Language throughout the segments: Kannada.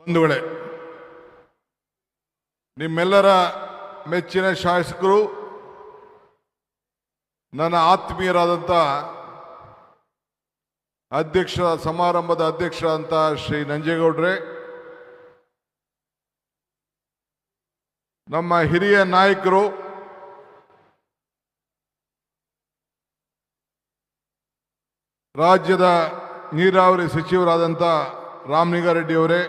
ಬಂಧುಗಳೇ, ನಿಮ್ಮೆಲ್ಲರ ಮೆಚ್ಚಿನ ಶಾಸಕರು, ನನ್ನ ಆತ್ಮೀಯರಾದಂಥ ಸಮಾರಂಭದ ಅಧ್ಯಕ್ಷರಾದಂಥ ಶ್ರೀ ನಂಜೇಗೌಡ್ರೆ, ನಮ್ಮ ಹಿರಿಯ ನಾಯಕರು, ರಾಜ್ಯದ ನೀರಾವರಿ ಸಚಿವರಾದಂಥ ರಾಮಲಿಂಗಾರೆಡ್ಡಿ ಅವರೇ,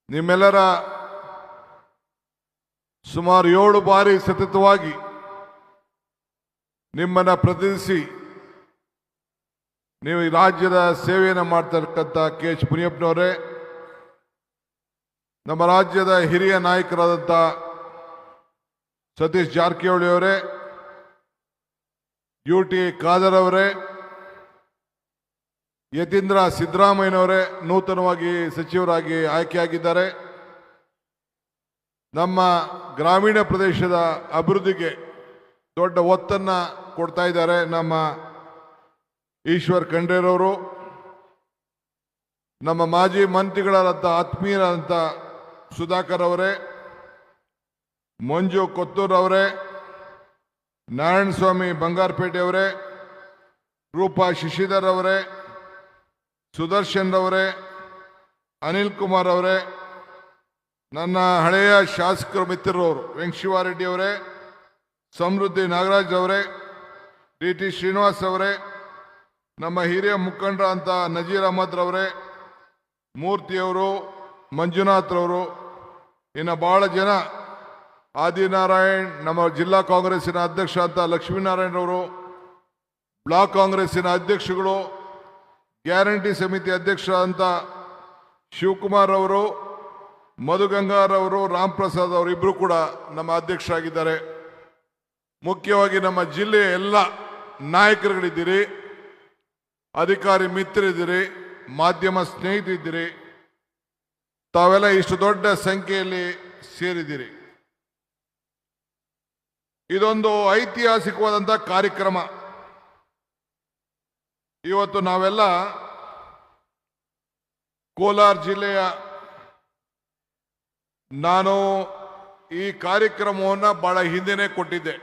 ನಿಮ್ಮೆಲ್ಲರ ಸುಮಾರು 7 ಬಾರಿ ಸತತವಾಗಿ ನಿಮ್ಮನ್ನು ಪ್ರತಿನಿಧಿಸಿ ನೀವು ಈ ರಾಜ್ಯದ ಸೇವೆಯನ್ನು ಮಾಡ್ತಕ್ಕಂಥ ಕೆ ಎಚ್ ಮುನಿಯಪ್ಪನವರೇ, ನಮ್ಮ ರಾಜ್ಯದ ಹಿರಿಯ ನಾಯಕರಾದಂಥ ಸತೀಶ್ ಜಾರಕಿಹೊಳಿ ಅವರೇ, UT ಖಾದರ್ ಅವರೇ, ಯತೀಂದ್ರ ಸಿದ್ದರಾಮಯ್ಯನವರೇ ನೂತನವಾಗಿ ಸಚಿವರಾಗಿ ಆಯ್ಕೆಯಾಗಿದ್ದಾರೆ. ನಮ್ಮ ಗ್ರಾಮೀಣ ಪ್ರದೇಶದ ಅಭಿವೃದ್ಧಿಗೆ ದೊಡ್ಡ ಒತ್ತನ್ನು ಕೊಡ್ತಾ ಇದ್ದಾರೆ ನಮ್ಮ ಈಶ್ವರ್ ಖಂಡ್ರೆರವರು. ನಮ್ಮ ಮಾಜಿ ಮಂತ್ರಿಗಳಾದಂಥ ಆತ್ಮೀಯರಾದಂಥ ಸುಧಾಕರ್ ಅವರೇ, ಮಂಜು ಕೊತ್ತೂರ್ ಅವರೇ, ನಾರಾಯಣ ಸ್ವಾಮಿ ಬಂಗಾರಪೇಟೆ ಅವರೇ, ರೂಪಾ ಶಶಿಧರ್ ಅವರೇ, ಸುದರ್ಶನ್ ಅವರೇ, ಅನಿಲ್ ಕುಮಾರ್ ಅವರೇ, ನನ್ನ ಹಳೆಯ ಶಾಸಕರು ಮಿತ್ರರವರು ವೆಂಕಟಶಿವಾರೆಡ್ಡಿ ಅವರೇ, ಸಮೃದ್ಧಿ ನಾಗರಾಜ್ ಅವರೇ, DT ಶ್ರೀನಿವಾಸ್ ಅವರೇ, ನಮ್ಮ ಹಿರಿಯ ಮುಖಂಡರಾದಂಥ ನಜೀರ್ ಅಹಮದ್ ಅವರೇ, ಮೂರ್ತಿಯವರು, ಮಂಜುನಾಥ್ ರವರು, ಇನ್ನು ಬಹಳ ಜನ, ಆದಿನಾರಾಯಣ್, ನಮ್ಮ ಜಿಲ್ಲಾ ಕಾಂಗ್ರೆಸ್ಸಿನ ಅಧ್ಯಕ್ಷ ಅಂತ ಲಕ್ಷ್ಮೀನಾರಾಯಣರವರು, ಬ್ಲಾಕ್ ಕಾಂಗ್ರೆಸ್ಸಿನ ಅಧ್ಯಕ್ಷಗಳು, ಗ್ಯಾರಂಟಿ ಸಮಿತಿ ಅಧ್ಯಕ್ಷರಾದಂಥ ಶಿವಕುಮಾರ್ ಅವರು, ಮಧುಗಂಗಾರ್ ಅವರು, ರಾಮ್ ಪ್ರಸಾದ್ ಅವರು ಇಬ್ಬರು ಕೂಡ ನಮ್ಮ ಅಧ್ಯಕ್ಷರಾಗಿದ್ದಾರೆ. ಮುಖ್ಯವಾಗಿ ನಮ್ಮ ಜಿಲ್ಲೆಯ ಎಲ್ಲ ನಾಯಕರುಗಳಿದ್ದೀರಿ, ಅಧಿಕಾರಿ ಮಿತ್ರರಿದ್ದೀರಿ, ಮಾಧ್ಯಮ ಸ್ನೇಹಿತರಿದ್ದೀರಿ. ತಾವೆಲ್ಲ ಇಷ್ಟು ದೊಡ್ಡ ಸಂಖ್ಯೆಯಲ್ಲಿ ಸೇರಿದ್ದೀರಿ. ಇದೊಂದು ಐತಿಹಾಸಿಕವಾದಂಥ ಕಾರ್ಯಕ್ರಮ. ಇವತ್ತು ನಾವೆಲ್ಲ ಕೋಲಾರ ಜಿಲ್ಲೆಯ, ನಾನು ಈ ಕಾರ್ಯಕ್ರಮವನ್ನು ಬಹಳ ಹಿಂದೆನೇ ಕೊಟ್ಟಿದ್ದೆ.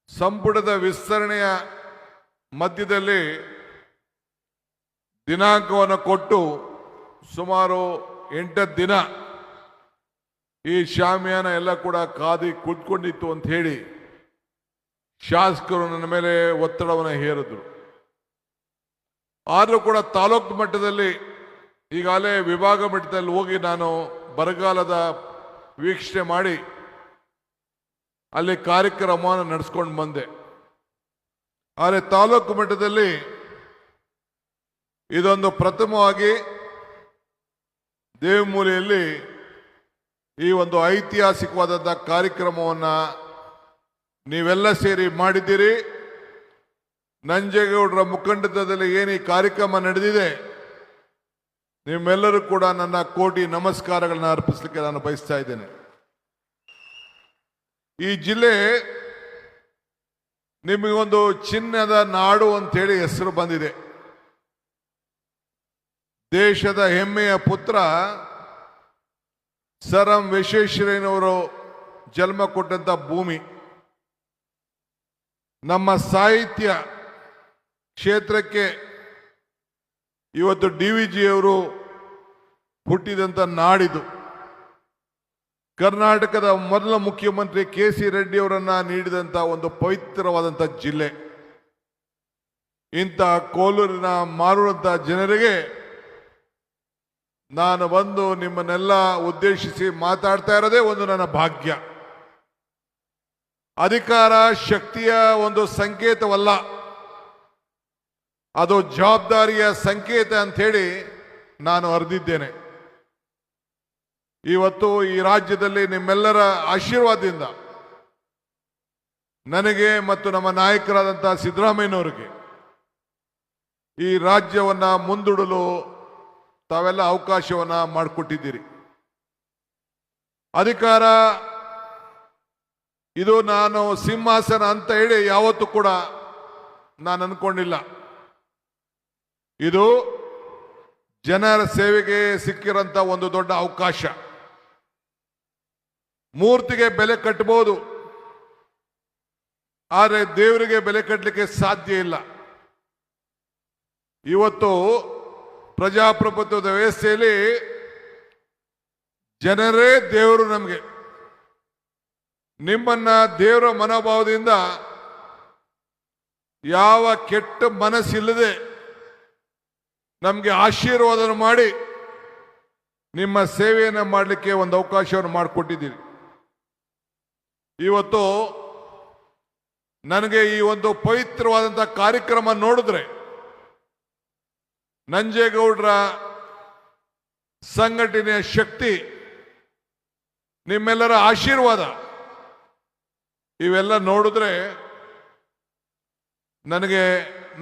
ಸಂಪುಟದ ವಿಸ್ತರಣೆಯ ಮಧ್ಯದಲ್ಲಿ ದಿನಾಂಕವನ್ನು ಕೊಟ್ಟು ಸುಮಾರು 8 ದಿನ ಈ ಶಾಮಿಯಾನ ಎಲ್ಲ ಕೂಡ ಕಾದಿ ಕುತ್ಕೊಂಡಿತ್ತು ಅಂತ ಹೇಳಿ ಶಾಸಕರು ನನ್ನ ಮೇಲೆ ಒತ್ತಡವನ್ನು ಹೇರಿದ್ರು. ಆದರೂ ಕೂಡ ತಾಲೂಕು ಮಟ್ಟದಲ್ಲಿ ಈಗಾಗಲೇ ವಿಭಾಗ ಮಟ್ಟದಲ್ಲಿ ಹೋಗಿ ನಾನು ಬರಗಾಲದ ವೀಕ್ಷಣೆ ಮಾಡಿ ಅಲ್ಲಿ ಕಾರ್ಯಕ್ರಮವನ್ನು ನಡೆಸ್ಕೊಂಡು ಬಂದೆ. ಆದರೆ ತಾಲೂಕು ಮಟ್ಟದಲ್ಲಿ ಇದೊಂದು ಪ್ರಥಮವಾಗಿ ದೇವಮೂಲೆಯಲ್ಲಿ ಈ ಒಂದು ಐತಿಹಾಸಿಕವಾದಂಥ ಕಾರ್ಯಕ್ರಮವನ್ನು ನೀವೆಲ್ಲ ಸೇರಿ ಮಾಡಿದ್ದೀರಿ. ನಂಜೇಗೌಡರ ಮುಖಂಡತ್ವದಲ್ಲಿ ಏನು ಈ ಕಾರ್ಯಕ್ರಮ ನಡೆದಿದೆ, ನಿಮ್ಮೆಲ್ಲರೂ ಕೂಡ ನನ್ನ ಕೋಟಿ ನಮಸ್ಕಾರಗಳನ್ನ ಅರ್ಪಿಸಲಿಕ್ಕೆ ನಾನು ಬಯಸ್ತಾ ಇದ್ದೇನೆ. ಈ ಜಿಲ್ಲೆ ನಿಮಗೊಂದು ಚಿನ್ನದ ನಾಡು ಅಂತೇಳಿ ಹೆಸರು ಬಂದಿದೆ. ದೇಶದ ಹೆಮ್ಮೆಯ ಪುತ್ರ ಸರ್ ಎಂ ವಿಶ್ವೇಶ್ವರಯ್ಯನವರು ಜನ್ಮ ಕೊಟ್ಟಂತ ಭೂಮಿ. ನಮ್ಮ ಸಾಹಿತ್ಯ ಕ್ಷೇತ್ರಕ್ಕೆ ಇವತ್ತು DVG ಅವರು ಹುಟ್ಟಿದಂಥ ನಾಡಿದು. ಕರ್ನಾಟಕದ ಮೊದಲ ಮುಖ್ಯಮಂತ್ರಿ KC ರೆಡ್ಡಿ ಅವರನ್ನ ನೀಡಿದಂಥ ಒಂದು ಪವಿತ್ರವಾದಂಥ ಜಿಲ್ಲೆ. ಇಂಥ ಕೋಲೂರಿನ ಮಾರುವಂಥ ಜನರಿಗೆ ನಾನು ಬಂದು ನಿಮ್ಮನ್ನೆಲ್ಲ ಉದ್ದೇಶಿಸಿ ಮಾತಾಡ್ತಾ ಇರೋದೇ ಒಂದು ನನ್ನ ಭಾಗ್ಯ. ಅಧಿಕಾರ ಶಕ್ತಿಯ ಒಂದು ಸಂಕೇತವಲ್ಲ, ಅದು ಜವಾಬ್ದಾರಿಯ ಸಂಕೇತ ಅಂತ ಹೇಳಿ ನಾನು ಅರಿದಿದ್ದೇನೆ. ಇವತ್ತು ಈ ರಾಜ್ಯದಲ್ಲಿ ನಿಮ್ಮೆಲ್ಲರ ಆಶೀರ್ವಾದದಿಂದ ನನಗೆ ಮತ್ತು ನಮ್ಮ ನಾಯಕರಾದಂಥ ಸಿದ್ದರಾಮಯ್ಯನವರಿಗೆ ಈ ರಾಜ್ಯವನ್ನು ಮುಂದೂಡಲು ತಾವೆಲ್ಲ ಅವಕಾಶವನ್ನು ಮಾಡಿಕೊಟ್ಟಿದ್ದೀರಿ. ಅಧಿಕಾರ ಇದು ನಾನು ಸಿಂಹಾಸನ ಅಂತ ಹೇಳಿ ಯಾವತ್ತೂ ಕೂಡ ನಾನು ಅನ್ಕೊಂಡಿಲ್ಲ. ಇದು ಜನರ ಸೇವೆಗೆ ಸಿಕ್ಕಿರಂತ ಒಂದು ದೊಡ್ಡ ಅವಕಾಶ. ಮೂರ್ತಿಗೆ ಬೆಲೆ ಕಟ್ಟಬಹುದು, ಆದರೆ ದೇವರಿಗೆ ಬೆಲೆ ಕಟ್ಟಲಿಕ್ಕೆ ಸಾಧ್ಯ ಇಲ್ಲ. ಇವತ್ತು ಪ್ರಜಾಪ್ರಭುತ್ವದ ವ್ಯವಸ್ಥೆಯಲ್ಲಿ ಜನರೇ ದೇವರು. ನಮಗೆ ನಿಮ್ಮನ್ನ ದೇವರ ಮನೋಭಾವದಿಂದ ಯಾವ ಕೆಟ್ಟ ಮನಸ್ಸಿಲ್ಲದೆ ನಮಗೆ ಆಶೀರ್ವಾದ ಮಾಡಿ ನಿಮ್ಮ ಸೇವೆಯನ್ನು ಮಾಡಲಿಕ್ಕೆ ಒಂದು ಅವಕಾಶವನ್ನು ಮಾಡಿಕೊಟ್ಟಿದ್ದೀರಿ. ಇವತ್ತು ನನಗೆ ಈ ಒಂದು ಪವಿತ್ರವಾದಂಥ ಕಾರ್ಯಕ್ರಮ ನೋಡಿದ್ರೆ ನಂಜೇಗೌಡರ ಸಂಘಟನೆಯ ಶಕ್ತಿ, ನಿಮ್ಮೆಲ್ಲರ ಆಶೀರ್ವಾದ ಇವೆಲ್ಲ ನೋಡಿದ್ರೆ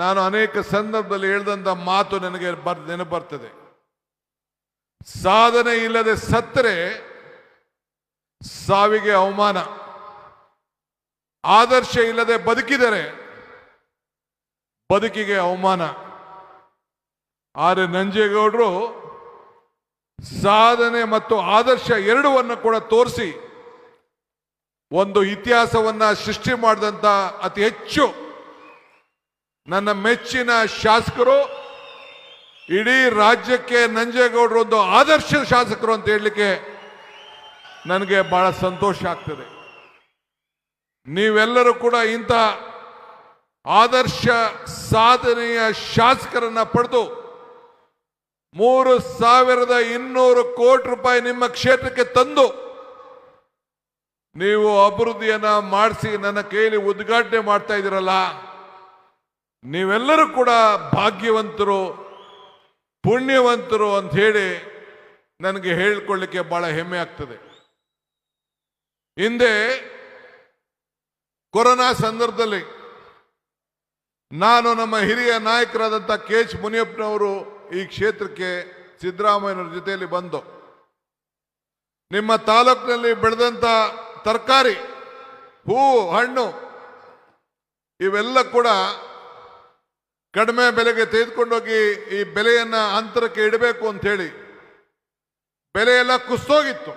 ನಾನು ಅನೇಕ ಸಂದರ್ಭದಲ್ಲಿ ಹೇಳಿದಂಥ ಮಾತು ನನಗೆ ನೆನಪು ಬರ್ತದೆ. ಸಾಧನೆ ಇಲ್ಲದೆ ಸತ್ತರೆ ಸಾವಿಗೆ ಅವಮಾನ, ಆದರ್ಶ ಇಲ್ಲದೆ ಬದುಕಿದರೆ ಬದುಕಿಗೆ ಅವಮಾನ. ಆದರೆ ನಂಜೇಗೌಡರು ಸಾಧನೆ ಮತ್ತು ಆದರ್ಶ ಎರಡವನ್ನು ಕೂಡ ತೋರಿಸಿ ಒಂದು ಇತಿಹಾಸವನ್ನ ಸೃಷ್ಟಿ ಮಾಡಿದಂತ ಅತಿ ಹೆಚ್ಚು ನನ್ನ ಮೆಚ್ಚಿನ ಶಾಸಕರು. ಇಡೀ ರಾಜ್ಯಕ್ಕೆ ನಂಜೇಗೌಡರು ಒಂದು ಆದರ್ಶ ಶಾಸಕರು ಅಂತ ಹೇಳಲಿಕ್ಕೆ ನನಗೆ ಬಹಳ ಸಂತೋಷ ಆಗ್ತದೆ. ನೀವೆಲ್ಲರೂ ಕೂಡ ಇಂಥ ಆದರ್ಶ ಸಾಧನೆಯ ಶಾಸಕರನ್ನ ಪಡೆದು 3,200 ಕೋಟಿ ರೂಪಾಯಿ ನಿಮ್ಮ ಕ್ಷೇತ್ರಕ್ಕೆ ತಂದು ನೀವು ಅಭಿವೃದ್ಧಿಯನ್ನ ಮಾಡಿಸಿ ನನ್ನ ಕೈಯಲ್ಲಿ ಉದ್ಘಾಟನೆ ಮಾಡ್ತಾ ಇದ್ದೀರಲ್ಲ, ನೀವೆಲ್ಲರೂ ಕೂಡ ಭಾಗ್ಯವಂತರು, ಪುಣ್ಯವಂತರು ಅಂತ ಹೇಳಿ ನನಗೆ ಹೇಳಿಕೊಳ್ಳಿಕ್ಕೆ ಬಹಳ ಹೆಮ್ಮೆ ಆಗ್ತದೆ. ಹಿಂದೆ ಕೊರೋನಾ ಸಂದರ್ಭದಲ್ಲಿ ನಾನು ನಮ್ಮ ಹಿರಿಯ ನಾಯಕರಾದಂಥ KH ಮುನಿಯಪ್ಪನವರು ಈ ಕ್ಷೇತ್ರಕ್ಕೆ ಸಿದ್ದರಾಮಯ್ಯನವ್ರ ಜೊತೆಯಲ್ಲಿ ಬಂದು ನಿಮ್ಮ ತಾಲೂಕಿನಲ್ಲಿ ಬೆಳೆದಂಥ ತರಕಾರಿ, ಹೂವು, ಹಣ್ಣು ಇವೆಲ್ಲ ಕೂಡ ಕಡಿಮೆ ಬೆಲೆಗೆ ತೆಗೆದುಕೊಂಡೋಗಿ ಈ ಬೆಲೆಯನ್ನ ಅಂತರಕ್ಕೆ ಇಡಬೇಕು ಅಂತ ಹೇಳಿ ಬೆಲೆ ಎಲ್ಲ ಕುಸ್ತೋಗಿತ್ತು.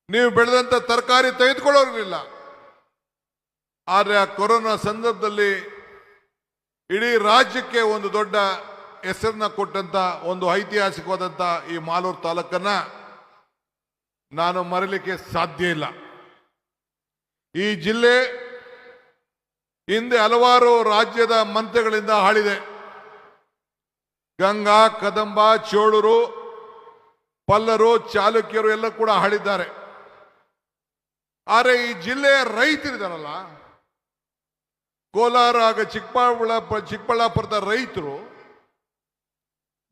ನೀವು ಬೆಳೆದಂಥ ತರಕಾರಿ ತೆಗೆದುಕೊಳ್ಳೋರಿಲ್ಲ. ಆದರೆ ಆ ಕೊರೋನಾ ಸಂದರ್ಭದಲ್ಲಿ ಇಡೀ ರಾಜ್ಯಕ್ಕೆ ಒಂದು ದೊಡ್ಡ ಹೆಸರನ್ನ ಕೊಟ್ಟಂತ ಒಂದು ಐತಿಹಾಸಿಕವಾದಂಥ ಈ ಮಾಲೂರು ತಾಲೂಕನ್ನ ನಾನು ಮರೆಯಲಿಕ್ಕೆ ಸಾಧ್ಯ ಇಲ್ಲ. ಈ ಜಿಲ್ಲೆ ಹಿಂದೆ ಹಲವಾರು ರಾಜ್ಯದ ಮಂತ್ರಿಗಳಿಂದ ಆಳಿದೆ. ಗಂಗಾ, ಕದಂಬ, ಚೋಳರು, ಪಲ್ಲರು, ಚಾಲುಕ್ಯರು ಎಲ್ಲ ಕೂಡ ಆಳಿದ್ದಾರೆ. ಆದರೆ ಈ ಜಿಲ್ಲೆಯ ರೈತರಿದಾರಲ್ಲ, ಕೋಲಾರ ಹಾಗೂ ಚಿಕ್ಕಬಳ್ಳಾಪುರದ ರೈತರು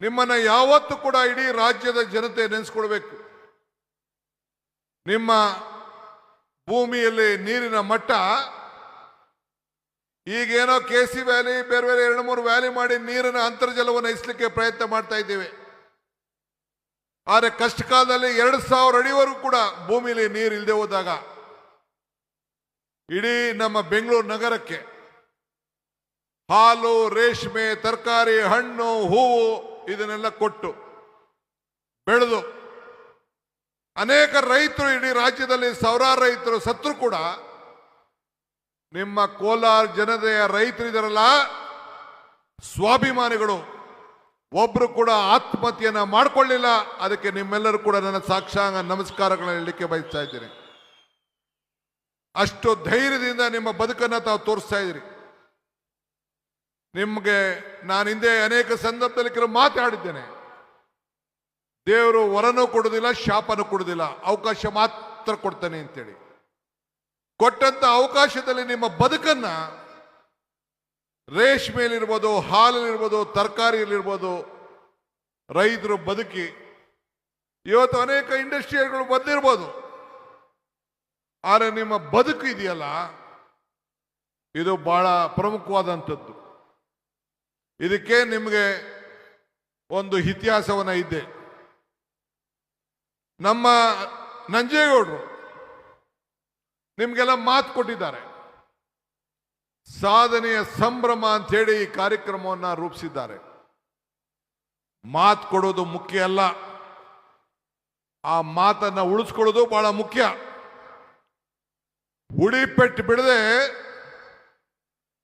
ನಿಮ್ಮನ್ನ ಯಾವತ್ತೂ ಕೂಡ ಇಡೀ ರಾಜ್ಯದ ಜನತೆ ನೆನೆಸ್ಕೊಳ್ಬೇಕು. ನಿಮ್ಮ ಭೂಮಿಯಲ್ಲಿ ನೀರಿನ ಮಟ್ಟ ಈಗೇನೋ KC ವ್ಯಾಲಿ, ಬೇರೆ ಬೇರೆ 2-3 ವ್ಯಾಲಿ ಮಾಡಿ ನೀರಿನ ಅಂತರ್ಜಲವನ್ನು ಹೆಚ್ಚಲಿಕ್ಕೆ ಪ್ರಯತ್ನ ಮಾಡ್ತಾ ಇದ್ದೇವೆ. ಆದರೆ ಕಷ್ಟ ಕಾಲದಲ್ಲಿ 2,000 ಅಡಿವರೆಗೂ ಕೂಡ ಭೂಮಿಯಲ್ಲಿ ನೀರು ಇಲ್ಲದೆ ಹೋದಾಗ ಇಡೀ ನಮ್ಮ ಬೆಂಗಳೂರು ನಗರಕ್ಕೆ ಹಾಲು, ರೇಷ್ಮೆ, ತರಕಾರಿ, ಹಣ್ಣು, ಹೂವು ಇದನ್ನೆಲ್ಲ ಕೊಟ್ಟು ಬೆಳೆದು ಅನೇಕ ರೈತರು ಇಡೀ ರಾಜ್ಯದಲ್ಲಿ ಸಾವಿರಾರು ರೈತರು ಸತ್ರು ಕೂಡ ನಿಮ್ಮ ಕೋಲಾರ ಜನತೆಯ ರೈತರಿದಾರಲ್ಲ, ಸ್ವಾಭಿಮಾನಿಗಳು ಒಬ್ರು ಕೂಡ ಆತ್ಮಹತ್ಯೆಯನ್ನ ಮಾಡಿಕೊಳ್ಳಿಲ್ಲ. ಅದಕ್ಕೆ ನಿಮ್ಮೆಲ್ಲರೂ ಕೂಡ ನನ್ನ ಸಾಕ್ಷಾಂಗ ನಮಸ್ಕಾರಗಳನ್ನ ಹೇಳಲಿಕ್ಕೆ ಬಯಸ್ತಾ ಇದ್ದೀನಿ. ಅಷ್ಟು ಧೈರ್ಯದಿಂದ ನಿಮ್ಮ ಬದುಕನ್ನು ತಾವು ತೋರಿಸ್ತಾ ಇದ್ದೀರಿ. ನಿಮಗೆ ನಾನು ಹಿಂದೆ ಅನೇಕ ಸಂದರ್ಭದಲ್ಲಿ ಕೆಲವು ಮಾತಾಡಿದ್ದೇನೆ. ದೇವರು ವರನೂ ಕೊಡುವುದಿಲ್ಲ, ಶಾಪನೂ ಕೊಡುವುದಿಲ್ಲ, ಅವಕಾಶ ಮಾತ್ರ ಕೊಡ್ತಾನೆ ಅಂತೇಳಿ. ಕೊಟ್ಟಂತ ಅವಕಾಶದಲ್ಲಿ ನಿಮ್ಮ ಬದುಕನ್ನ ರೇಷ್ಮೆಯಲ್ಲಿರ್ಬೋದು, ಹಾಲಲ್ಲಿರ್ಬೋದು, ತರಕಾರಿಯಲ್ಲಿರ್ಬೋದು ರೈತರು ಬದುಕಿ ಇವತ್ತು ಅನೇಕ ಇಂಡಸ್ಟ್ರಿಯಲ್ಗಳು ಬಂದಿರ್ಬೋದು. ಆದರೆ ನಿಮ್ಮ ಬದುಕು ಇದೆಯಲ್ಲ, ಇದು ಬಹಳ ಪ್ರಮುಖವಾದಂಥದ್ದು. ಇದಕ್ಕೆ ನಿಮಗೆ ಒಂದು ಇತಿಹಾಸವನ್ನ ಇದೆ. ನಮ್ಮ ನಂಜೇಗೌಡರು ನಿಮ್ಗೆಲ್ಲ ಮಾತು ಕೊಟ್ಟಿದ್ದಾರೆ. ಸಾಧನೆಯ ಸಂಭ್ರಮ ಅಂತ ಹೇಳಿ ಈ ಕಾರ್ಯಕ್ರಮವನ್ನು ರೂಪಿಸಿದ್ದಾರೆ. ಮಾತು ಕೊಡೋದು ಮುಖ್ಯ ಅಲ್ಲ, ಆ ಮಾತನ್ನ ಉಳಿಸ್ಕೊಳ್ಳೋದು ಬಹಳ ಮುಖ್ಯ. ಹುಡಿ ಪೆಟ್ಟು ಬಿಡದೆ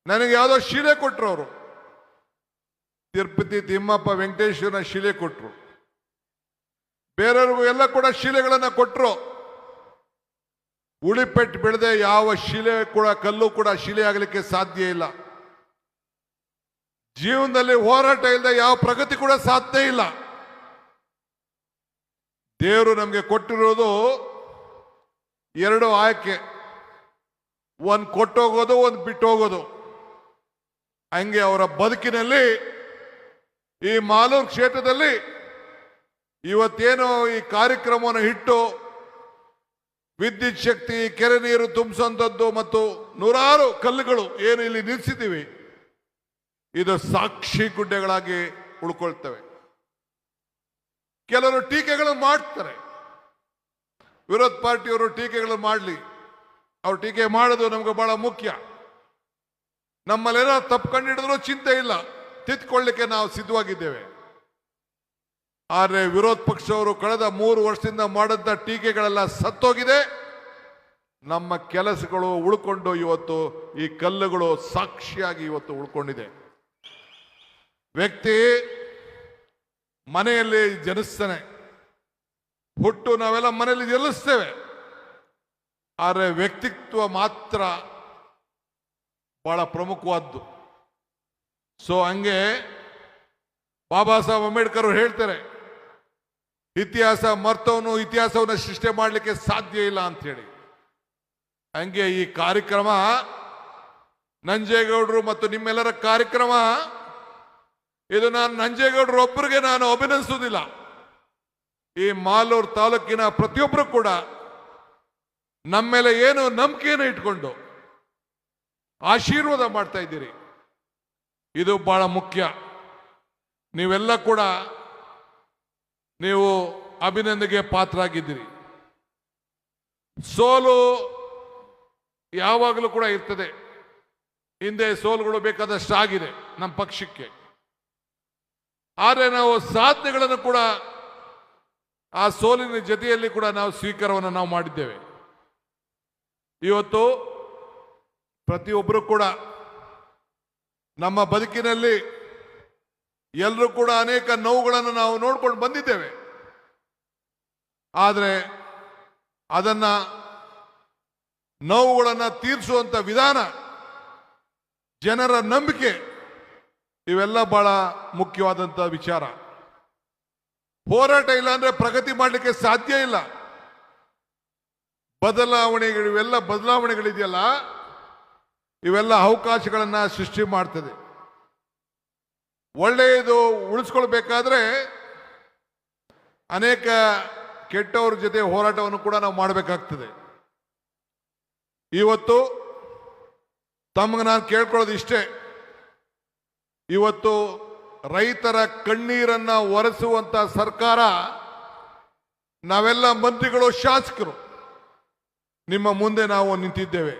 ನನಗೆ ಯಾವುದೋ ಶಿಲೆ ಕೊಟ್ಟರು. ಅವರು ತಿರುಪತಿ ತಿಮ್ಮಪ್ಪ ವೆಂಕಟೇಶ್ವರನ ಶಿಲೆ ಕೊಟ್ಟರು, ಬೇರೆಯವ್ರಿಗೂ ಎಲ್ಲ ಕೂಡ ಶಿಲೆಗಳನ್ನ ಕೊಟ್ಟರು. ಉಳಿಪೆಟ್ಟು ಬಿಡದೆ ಯಾವ ಶಿಲೆ ಕೂಡ, ಕಲ್ಲು ಕೂಡ ಶಿಲೆ ಆಗಲಿಕ್ಕೆ ಸಾಧ್ಯ ಇಲ್ಲ. ಜೀವನದಲ್ಲಿ ಹೋರಾಟ ಇಲ್ಲದೆ ಯಾವ ಪ್ರಗತಿ ಕೂಡ ಸಾಧ್ಯ ಇಲ್ಲ. ದೇವರು ನಮಗೆ ಕೊಟ್ಟಿರೋದು ಎರಡು ಆಯ್ಕೆ, ಒಂದು ಕೊಟ್ಟೋಗೋದು, ಒಂದು ಬಿಟ್ಟು ಹೋಗೋದು. ಹಂಗೆ ಅವರ ಬದುಕಿನಲ್ಲಿ ಈ ಮಾಲೂರು ಕ್ಷೇತ್ರದಲ್ಲಿ ಇವತ್ತೇನು ಈ ಕಾರ್ಯಕ್ರಮವನ್ನು ಇಟ್ಟು ವಿದ್ಯುತ್ ಶಕ್ತಿ, ಕೆರೆ ನೀರು ತುಂಬಿಸುವಂಥದ್ದು ಮತ್ತು ನೂರಾರು ಕಲ್ಲುಗಳು ಏನು ಇಲ್ಲಿ ನಿಲ್ಲಿಸಿದ್ದೀವಿ, ಇದು ಸಾಕ್ಷಿ ಗುಡ್ಡೆಗಳಾಗಿ ಉಳ್ಕೊಳ್ತವೆ. ಕೆಲವರು ಟೀಕೆಗಳನ್ನು ಮಾಡ್ತಾರೆ, ವಿರೋಧ ಪಾರ್ಟಿಯವರು ಟೀಕೆಗಳನ್ನು ಮಾಡಲಿ, ಅವ್ರು ಟೀಕೆ ಮಾಡೋದು ನಮ್ಗೆ ಬಹಳ ಮುಖ್ಯ. ನಮ್ಮಲ್ಲೇನೋ ತಪ್ಪು ಕಂಡಿಡಿದ್ರು ಚಿಂತೆ ಇಲ್ಲ, ತಿದ್ಕೊಳ್ಳಿಕ್ಕೆ ನಾವು ಸಿದ್ಧವಾಗಿದ್ದೇವೆ. ಆದರೆ ವಿರೋಧ ಪಕ್ಷವರು ಕಳೆದ 3 ವರ್ಷದಿಂದ ಮಾಡಿದ ಟೀಕೆಗಳೆಲ್ಲ ಸತ್ತೋಗಿದೆ. ನಮ್ಮ ಕೆಲಸಗಳು ಉಳ್ಕೊಂಡು ಇವತ್ತು ಈ ಕಲ್ಲುಗಳು ಸಾಕ್ಷಿಯಾಗಿ ಇವತ್ತು ಉಳ್ಕೊಂಡಿದೆ. ವ್ಯಕ್ತಿ ಮನೆಯಲ್ಲಿ ಜನಿಸ್ತಾನೆ, ಹುಟ್ಟು ನಾವೆಲ್ಲ ಮನೆಯಲ್ಲಿ ಜನಿಸ್ತೇವೆ, ಆದರೆ ವ್ಯಕ್ತಿತ್ವ ಮಾತ್ರ ಬಹಳ ಪ್ರಮುಖವಾದ್ದು. ಸೊ ಹಂಗೆ ಬಾಬಾ ಸಾಹೇಬ್ ಅಂಬೇಡ್ಕರ್ ಅವರು ಹೇಳ್ತಾರೆ, ಇತಿಹಾಸ ಮರ್ತವನು ಇತಿಹಾಸವನ್ನು ಸೃಷ್ಟಿ ಮಾಡಲಿಕ್ಕೆ ಸಾಧ್ಯ ಇಲ್ಲ ಅಂತ ಹೇಳಿ. ಹಂಗೆ ಈ ಕಾರ್ಯಕ್ರಮ ನಂಜೇಗೌಡರು ಮತ್ತು ನಿಮ್ಮೆಲ್ಲರ ಕಾರ್ಯಕ್ರಮ ಇದು. ನಾನು ನಂಜೇಗೌಡರು ಒಬ್ಬರಿಗೆ ನಾನು ಅಭಿನಂದಿಸುವುದಿಲ್ಲ, ಈ ಮಾಲೂರು ತಾಲೂಕಿನ ಪ್ರತಿಯೊಬ್ಬರು ಕೂಡ ನಮ್ಮ ಮೇಲೆ ಏನು ನಂಬಿಕೆಯನ್ನು ಇಟ್ಕೊಂಡು ಆಶೀರ್ವಾದ ಮಾಡ್ತಾ ಇದ್ದೀರಿ, ಇದು ಬಹಳ ಮುಖ್ಯ. ನೀವೆಲ್ಲ ಕೂಡ ನೀವು ಅಭಿನಂದನೆಗೆ ಪಾತ್ರರಾಗಿದ್ದೀರಿ. ಸೋಲು ಯಾವಾಗಲೂ ಕೂಡ ಇರ್ತದೆ, ಹಿಂದೆ ಸೋಲುಗಳು ಬೇಕಾದಷ್ಟು ಆಗಿದೆ ನಮ್ಮ ಪಕ್ಷಕ್ಕೆ. ಆದರೆ ನಾವು ಸಾಧನೆಗಳನ್ನು ಕೂಡ ಆ ಸೋಲಿನ ಜೊತೆಯಲ್ಲಿ ಕೂಡ ನಾವು ಸ್ವೀಕಾರವನ್ನು ನಾವು ಮಾಡಿದ್ದೇವೆ. ಇವತ್ತು ಪ್ರತಿಯೊಬ್ಬರು ಕೂಡ ನಮ್ಮ ಬದುಕಿನಲ್ಲಿ ಎಲ್ಲರೂ ಕೂಡ ಅನೇಕ ನೋವುಗಳನ್ನು ನಾವು ನೋಡ್ಕೊಂಡು ಬಂದಿದ್ದೇವೆ. ಆದರೆ ಅದನ್ನ ನೋವುಗಳನ್ನು ತೀರಿಸುವಂತ ವಿಧಾನ, ಜನರ ನಂಬಿಕೆ, ಇವೆಲ್ಲ ಬಹಳ ಮುಖ್ಯವಾದಂತ ವಿಚಾರ. ಹೋರಾಟ ಇಲ್ಲ ಅಂದ್ರೆ ಪ್ರಗತಿ ಮಾಡಲಿಕ್ಕೆ ಸಾಧ್ಯ ಇಲ್ಲ. ಬದಲಾವಣೆಗಳು, ಇವೆಲ್ಲ ಬದಲಾವಣೆಗಳಿದೆಯಲ್ಲ, ಇವೆಲ್ಲ ಅವಕಾಶಗಳನ್ನ ಸೃಷ್ಟಿ ಮಾಡ್ತದೆ. ಒಳ್ಳೆಯದು ಉಳಿಸ್ಕೊಳ್ಬೇಕಾದ್ರೆ ಅನೇಕ ಕೆಟ್ಟವ್ರ ಜೊತೆ ಹೋರಾಟವನ್ನು ಕೂಡ ನಾವು ಮಾಡಬೇಕಾಗ್ತದೆ. ಇವತ್ತು ತಮಗೆ ನಾನು ಕೇಳ್ಕೊಳ್ಳೋದು ಇಷ್ಟೇ, ಇವತ್ತು ರೈತರ ಕಣ್ಣೀರನ್ನ ಒರೆಸುವಂತ ಸರ್ಕಾರ, ನಾವೆಲ್ಲ ಮಂತ್ರಿಗಳು, ಶಾಸಕರು ನಿಮ್ಮ ಮುಂದೆ ನಾವು ನಿಂತಿದ್ದೇವೆ.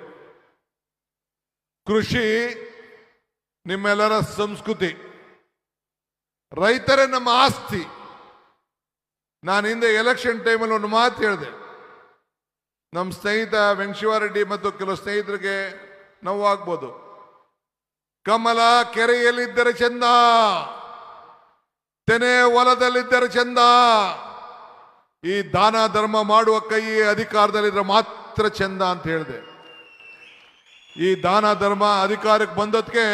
ಕೃಷಿ ನಿಮ್ಮೆಲ್ಲರ ಸಂಸ್ಕೃತಿ, ರೈತರೇ ನಮ್ಮ ಆಸ್ತಿ. ನಾನು ಹಿಂದೆ ಎಲೆಕ್ಷನ್ ಟೈಮಲ್ಲಿ ಒಂದು ಮಾತು ಹೇಳಿದೆ. ನಮ್ಮ ಸ್ನೇಹಿತ ವೆಂಕಟೇಶ್ವರರೆಡ್ಡಿ ಮತ್ತು ಕೆಲವು ಸ್ನೇಹಿತರಿಗೆ ನೋವಾಗ್ಬೋದು. ಕಮಲ ಕೆರೆಯಲ್ಲಿದ್ದರೆ ಚಂದ, ತೆನೆ ಹೊಲದಲ್ಲಿದ್ದರೆ ಚಂದ, ಈ ದಾನ ಧರ್ಮ ಮಾಡುವ ಕೈ ಅಧಿಕಾರದಲ್ಲಿದ್ರೆ ಮಾತ್ರ ಚಂದ ಅಂತ ಹೇಳಿದೆ. ಈ ದಾನ ಧರ್ಮ ಅಧಿಕಾರಕ್ಕೆ ಬಂದದಕ್ಕೆ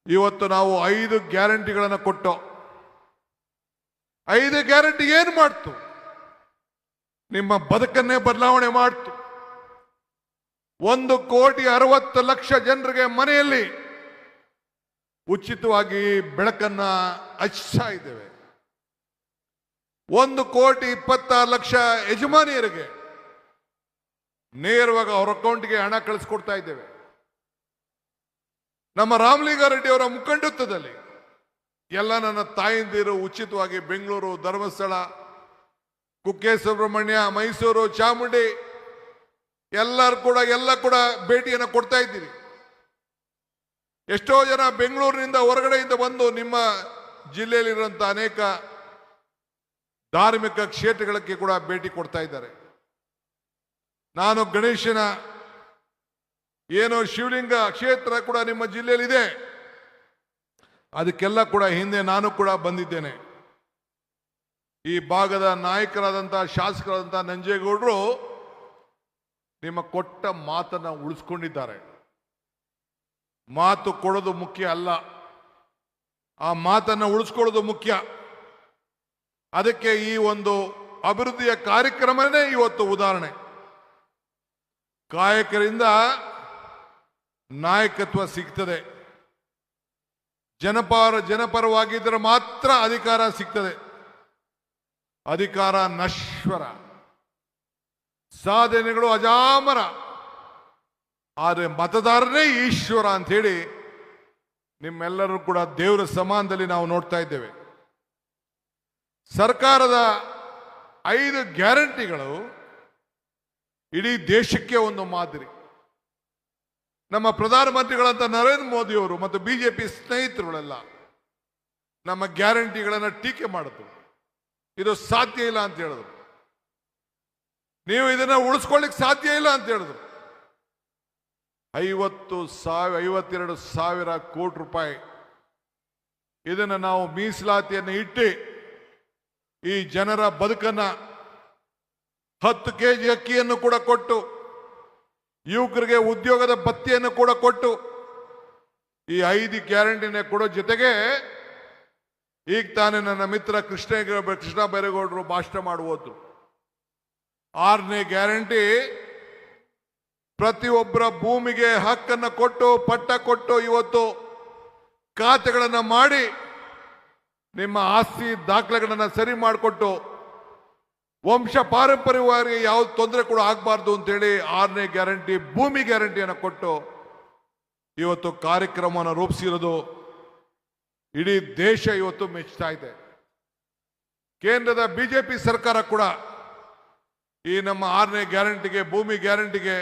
ಇವತ್ತು ನಾವು 5 ಗ್ಯಾರಂಟಿಗಳನ್ನು ಕೊಟ್ಟು, 5 ಗ್ಯಾರಂಟಿ ಏನು ಮಾಡ್ತು? ನಿಮ್ಮ ಬದುಕನ್ನೇ ಬದಲಾವಣೆ ಮಾಡ್ತು. 1,60,00,000 ಜನರಿಗೆ ಮನೆಯಲ್ಲಿ ಉಚಿತವಾಗಿ ಬೆಳಕನ್ನ ಹಚ್ತಾ ಇದ್ದೇವೆ. 1,26,00,000 ಯಜಮಾನಿಯರಿಗೆ ನೇರವಾಗಿ ಅವರ ಅಕೌಂಟ್ಗೆ ಹಣ ಕಳಿಸ್ಕೊಡ್ತಾ ಇದ್ದೇವೆ. ನಮ್ಮ ರಾಮಲಿಂಗಾರೆಡ್ಡಿ ಅವರ ಮುಖಂಡತ್ವದಲ್ಲಿ ಎಲ್ಲ ನನ್ನ ತಾಯಂದಿರು ಉಚಿತವಾಗಿ ಬೆಂಗಳೂರು, ಧರ್ಮಸ್ಥಳ, ಕುಕ್ಕೆ ಸುಬ್ರಹ್ಮಣ್ಯ, ಮೈಸೂರು, ಚಾಮುಂಡಿ ಎಲ್ಲ ಕೂಡ ಭೇಟಿಯನ್ನು ಕೊಡ್ತಾ ಇದ್ದೀರಿ. ಎಷ್ಟೋ ಜನ ಬೆಂಗಳೂರಿನಿಂದ ಹೊರಗಡೆಯಿಂದ ಬಂದು ನಿಮ್ಮ ಜಿಲ್ಲೆಯಲ್ಲಿರುವಂಥ ಅನೇಕ ಧಾರ್ಮಿಕ ಕ್ಷೇತ್ರಗಳಿಗೆ ಕೂಡ ಭೇಟಿ ಕೊಡ್ತಾ ಇದ್ದಾರೆ. ನಾನು ಗಣೇಶನ ಏನೋ ಶಿವಲಿಂಗ ಕ್ಷೇತ್ರ ಕೂಡ ನಿಮ್ಮ ಜಿಲ್ಲೆಯಲ್ಲಿದೆ, ಅದಕ್ಕೆಲ್ಲ ಕೂಡ ಹಿಂದೆ ನಾನು ಕೂಡ ಬಂದಿದ್ದೇನೆ. ಈ ಭಾಗದ ನಾಯಕರಾದಂಥ ಶಾಸಕರಾದಂಥ ನಂಜೇಗೌಡರು ನಿಮ್ಮ ಕೊಟ್ಟ ಮಾತನ್ನ ಉಳಿಸ್ಕೊಂಡಿದ್ದಾರೆ. ಮಾತು ಕೊಡೋದು ಮುಖ್ಯ ಅಲ್ಲ, ಆ ಮಾತನ್ನ ಉಳಿಸ್ಕೊಳ್ಳೋದು ಮುಖ್ಯ. ಅದಕ್ಕೆ ಈ ಒಂದು ಅಭಿವೃದ್ಧಿಯ ಕಾರ್ಯಕ್ರಮನೇ ಇವತ್ತು ಉದಾಹರಣೆ. ಕಾಯಕರಿಂದ ನಾಯಕತ್ವ ಸಿಗ್ತದೆ, ಜನಪರವಾಗಿದ್ದರೆ ಮಾತ್ರ ಅಧಿಕಾರ ಸಿಗ್ತದೆ. ಅಧಿಕಾರ ನಶ್ವರ, ಸಾಧನೆಗಳು ಅಜಾಮರ, ಆದರೆ ಮತದಾರರೇ ಈಶ್ವರ ಅಂತ ಹೇಳಿ ನಿಮ್ಮೆಲ್ಲರೂ ಕೂಡ ದೇವರ ಸಮಾನದಲ್ಲಿ ನಾವು ನೋಡ್ತಾ ಇದ್ದೇವೆ. ಸರ್ಕಾರದ 5 ಗ್ಯಾರಂಟಿಗಳು ಇಡೀ ದೇಶಕ್ಕೆ ಒಂದು ಮಾದರಿ. ನಮ್ಮ ಪ್ರಧಾನಮಂತ್ರಿಗಳಂತ ನರೇಂದ್ರ ಮೋದಿಯವರು ಮತ್ತು ಬಿಜೆಪಿ ಸ್ನೇಹಿತರುಗಳೆಲ್ಲ ನಮ್ಮ ಗ್ಯಾರಂಟಿಗಳನ್ನು ಟೀಕೆ ಮಾಡಿದ್ರು. ಇದು ಸಾಧ್ಯ ಇಲ್ಲ ಅಂತ ಹೇಳಿದ್ರು. ನೀವು ಇದನ್ನ ಉಳಿಸ್ಕೊಳ್ಳಿಕ್ಕೆ ಸಾಧ್ಯ ಇಲ್ಲ ಅಂತ ಹೇಳಿದ್ರು. 52,000 ಕೋಟಿ ರೂಪಾಯಿ ಇದನ್ನು ನಾವು ಮೀಸಲಾತಿಯನ್ನು ಇಟ್ಟು ಈ ಜನರ ಬದುಕನ್ನ 10 kg ಅಕ್ಕಿಯನ್ನು ಕೂಡ ಕೊಟ್ಟು, ಯುವಕರಿಗೆ ಉದ್ಯೋಗದ ಭತ್ಯೆಯನ್ನು ಕೂಡ ಕೊಟ್ಟು, ಈ 5 ಗ್ಯಾರಂಟಿನ ಕೊಡೋ ಜೊತೆಗೆ ಈಗ ತಾನೇ ನನ್ನ ಮಿತ್ರ ಕೃಷ್ಣ ಬೈರೇಗೌಡರು ಭಾಷಣ ಮಾಡುವುದು 6ನೇ ಗ್ಯಾರಂಟಿ ಪ್ರತಿಯೊಬ್ಬರ ಭೂಮಿಗೆ ಹಕ್ಕನ್ನು ಕೊಟ್ಟು, ಪಟ್ಟ ಕೊಟ್ಟು, ಇವತ್ತು ಖಾತೆಗಳನ್ನು ಮಾಡಿ ನಿಮ್ಮ ಆಸ್ತಿ ದಾಖಲೆಗಳನ್ನು ಸರಿ ಮಾಡಿಕೊಟ್ಟು ವಂಶ ಪಾರಂಪರ್ಯವಾಗಿ ಯಾವ ತೊಂದರೆ ಕೂಡ ಆಗಬಾರ್ದು ಅಂತೇಳಿ 6ನೇ ಗ್ಯಾರಂಟಿ ಭೂಮಿ ಗ್ಯಾರಂಟಿಯನ್ನು ಕೊಟ್ಟು ಇವತ್ತು ಕಾರ್ಯಕ್ರಮವನ್ನು ರೂಪಿಸಿರೋದು ಇಡೀ ದೇಶ ಇವತ್ತು ಮೆಚ್ಚುತ್ತಾ ಇದೆ. ಕೇಂದ್ರದ ಬಿಜೆಪಿ ಸರ್ಕಾರ ಕೂಡ ಈ ನಮ್ಮ 6ನೇ ಗ್ಯಾರಂಟಿಗೆ, ಭೂಮಿ ಗ್ಯಾರಂಟಿಗೆ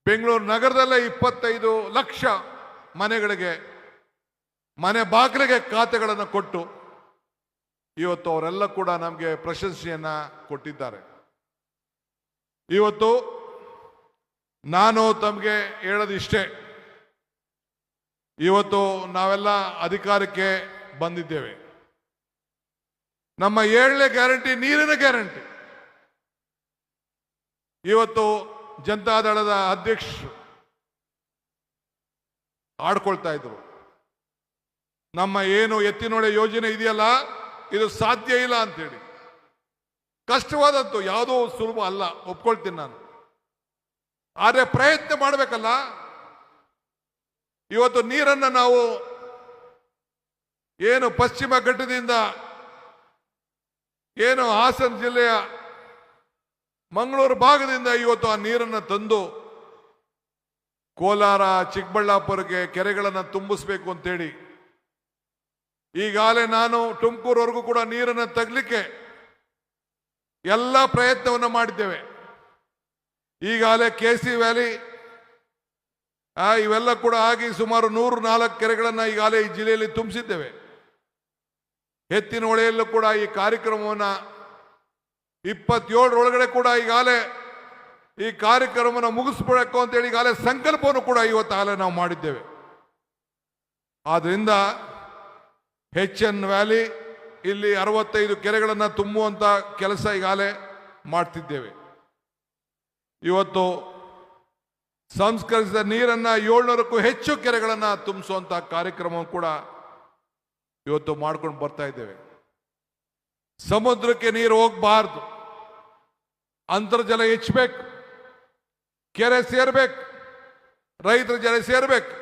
ಬೆಂಗಳೂರು ನಗರದಲ್ಲೇ 25 ಲಕ್ಷ ಮನೆಗಳಿಗೆ, ಮನೆ ಬಾಗಿಲಿಗೆ ಖಾತೆಗಳನ್ನು ಕೊಟ್ಟು ಇವತ್ತು ಅವರೆಲ್ಲ ಕೂಡ ನಮಗೆ ಪ್ರಶಂಸೆಯನ್ನ ಕೊಟ್ಟಿದ್ದಾರೆ. ಇವತ್ತು ನಾನು ತಮಗೆ ಹೇಳೋದಿಷ್ಟೇ, ಇವತ್ತು ನಾವೆಲ್ಲ ಅಧಿಕಾರಕ್ಕೆ ಬಂದಿದ್ದೇವೆ. ನಮ್ಮ 7ನೇ ಗ್ಯಾರಂಟಿ ನೀರಿನ ಗ್ಯಾರಂಟಿ. ಇವತ್ತು ಜನತಾದಳದ ಅಧ್ಯಕ್ಷರು ಆಡ್ಕೊಳ್ತಾ ಇದ್ರು, ನಮ್ಮ ಏನು ಎತ್ತಿನೊಳೆ ಯೋಜನೆ ಇದೆಯಲ್ಲ ಇದು ಸಾಧ್ಯ ಇಲ್ಲ ಅಂತೇಳಿ. ಕಷ್ಟವಾದದ್ದು, ಯಾವುದೋ ಸುಲಭ ಅಲ್ಲ, ಒಪ್ಕೊಳ್ತೀನಿ ನಾನು. ಆದರೆ ಪ್ರಯತ್ನ ಮಾಡಬೇಕಲ್ಲ. ಇವತ್ತು ನೀರನ್ನು ನಾವು ಏನು ಪಶ್ಚಿಮ ಘಟ್ಟದಿಂದ ಏನು ಹಾಸನ ಜಿಲ್ಲೆಯ ಮಂಗಳೂರು ಭಾಗದಿಂದ ಇವತ್ತು ಆ ನೀರನ್ನು ತಂದು ಕೋಲಾರ, ಚಿಕ್ಕಬಳ್ಳಾಪುರಕ್ಕೆ ಕೆರೆಗಳನ್ನು ತುಂಬಿಸ್ಬೇಕು ಅಂತೇಳಿ ಈಗಾಗಲೇ ನಾನು ತುಮಕೂರವರೆಗೂ ಕೂಡ ನೀರನ್ನು ತಗಲಿಕ್ಕೆ ಎಲ್ಲ ಪ್ರಯತ್ನವನ್ನು ಮಾಡಿದ್ದೇವೆ. ಈಗಾಗಲೇ KC ವ್ಯಾಲಿ ಇವೆಲ್ಲ ಕೂಡ ಆಗಿ ಸುಮಾರು 104 ಕೆರೆಗಳನ್ನು ಈಗಾಗಲೇ ಈ ಜಿಲ್ಲೆಯಲ್ಲಿ ತುಂಬಿಸಿದ್ದೇವೆ. ಎತ್ತಿನ ಹೊಳೆಯಲ್ಲೂ ಕೂಡ ಈ ಕಾರ್ಯಕ್ರಮವನ್ನು 27 ಒಳಗಡೆ ಕೂಡ ಈಗಾಗಲೇ ಈ ಕಾರ್ಯಕ್ರಮವನ್ನು ಮುಗಿಸ್ಬಿಡಬೇಕು ಅಂತೇಳಿ ಈಗಾಗಲೇ ಸಂಕಲ್ಪವನ್ನು ಕೂಡ ಇವತ್ತಾಗಲೇ ನಾವು ಮಾಡಿದ್ದೇವೆ. ಆದ್ರಿಂದ HN ವ್ಯಾಲಿ ಇಲ್ಲಿ 65 ಕೆರೆಗಳನ್ನು ತುಂಬುವಂತ ಕೆಲಸ ಈಗಾಗಲೇ ಮಾಡ್ತಿದ್ದೇವೆ. ಇವತ್ತು ಸಂಸ್ಕರಿಸಿದ ನೀರನ್ನ 700ಕ್ಕೂ ಹೆಚ್ಚು ಕೆರೆಗಳನ್ನು ತುಂಬಿಸುವಂತ ಕಾರ್ಯಕ್ರಮ ಕೂಡ ಇವತ್ತು ಮಾಡ್ಕೊಂಡು ಬರ್ತಾ ಇದ್ದೇವೆ. ಸಮುದ್ರಕ್ಕೆ ನೀರು ಹೋಗಬಾರ್ದು, ಅಂತರ್ಜಲ ಹೆಚ್ಚಬೇಕು, ಕೆರೆ ಸೇರ್ಬೇಕು, ರೈತರ ಜನ ಸೇರ್ಬೇಕು.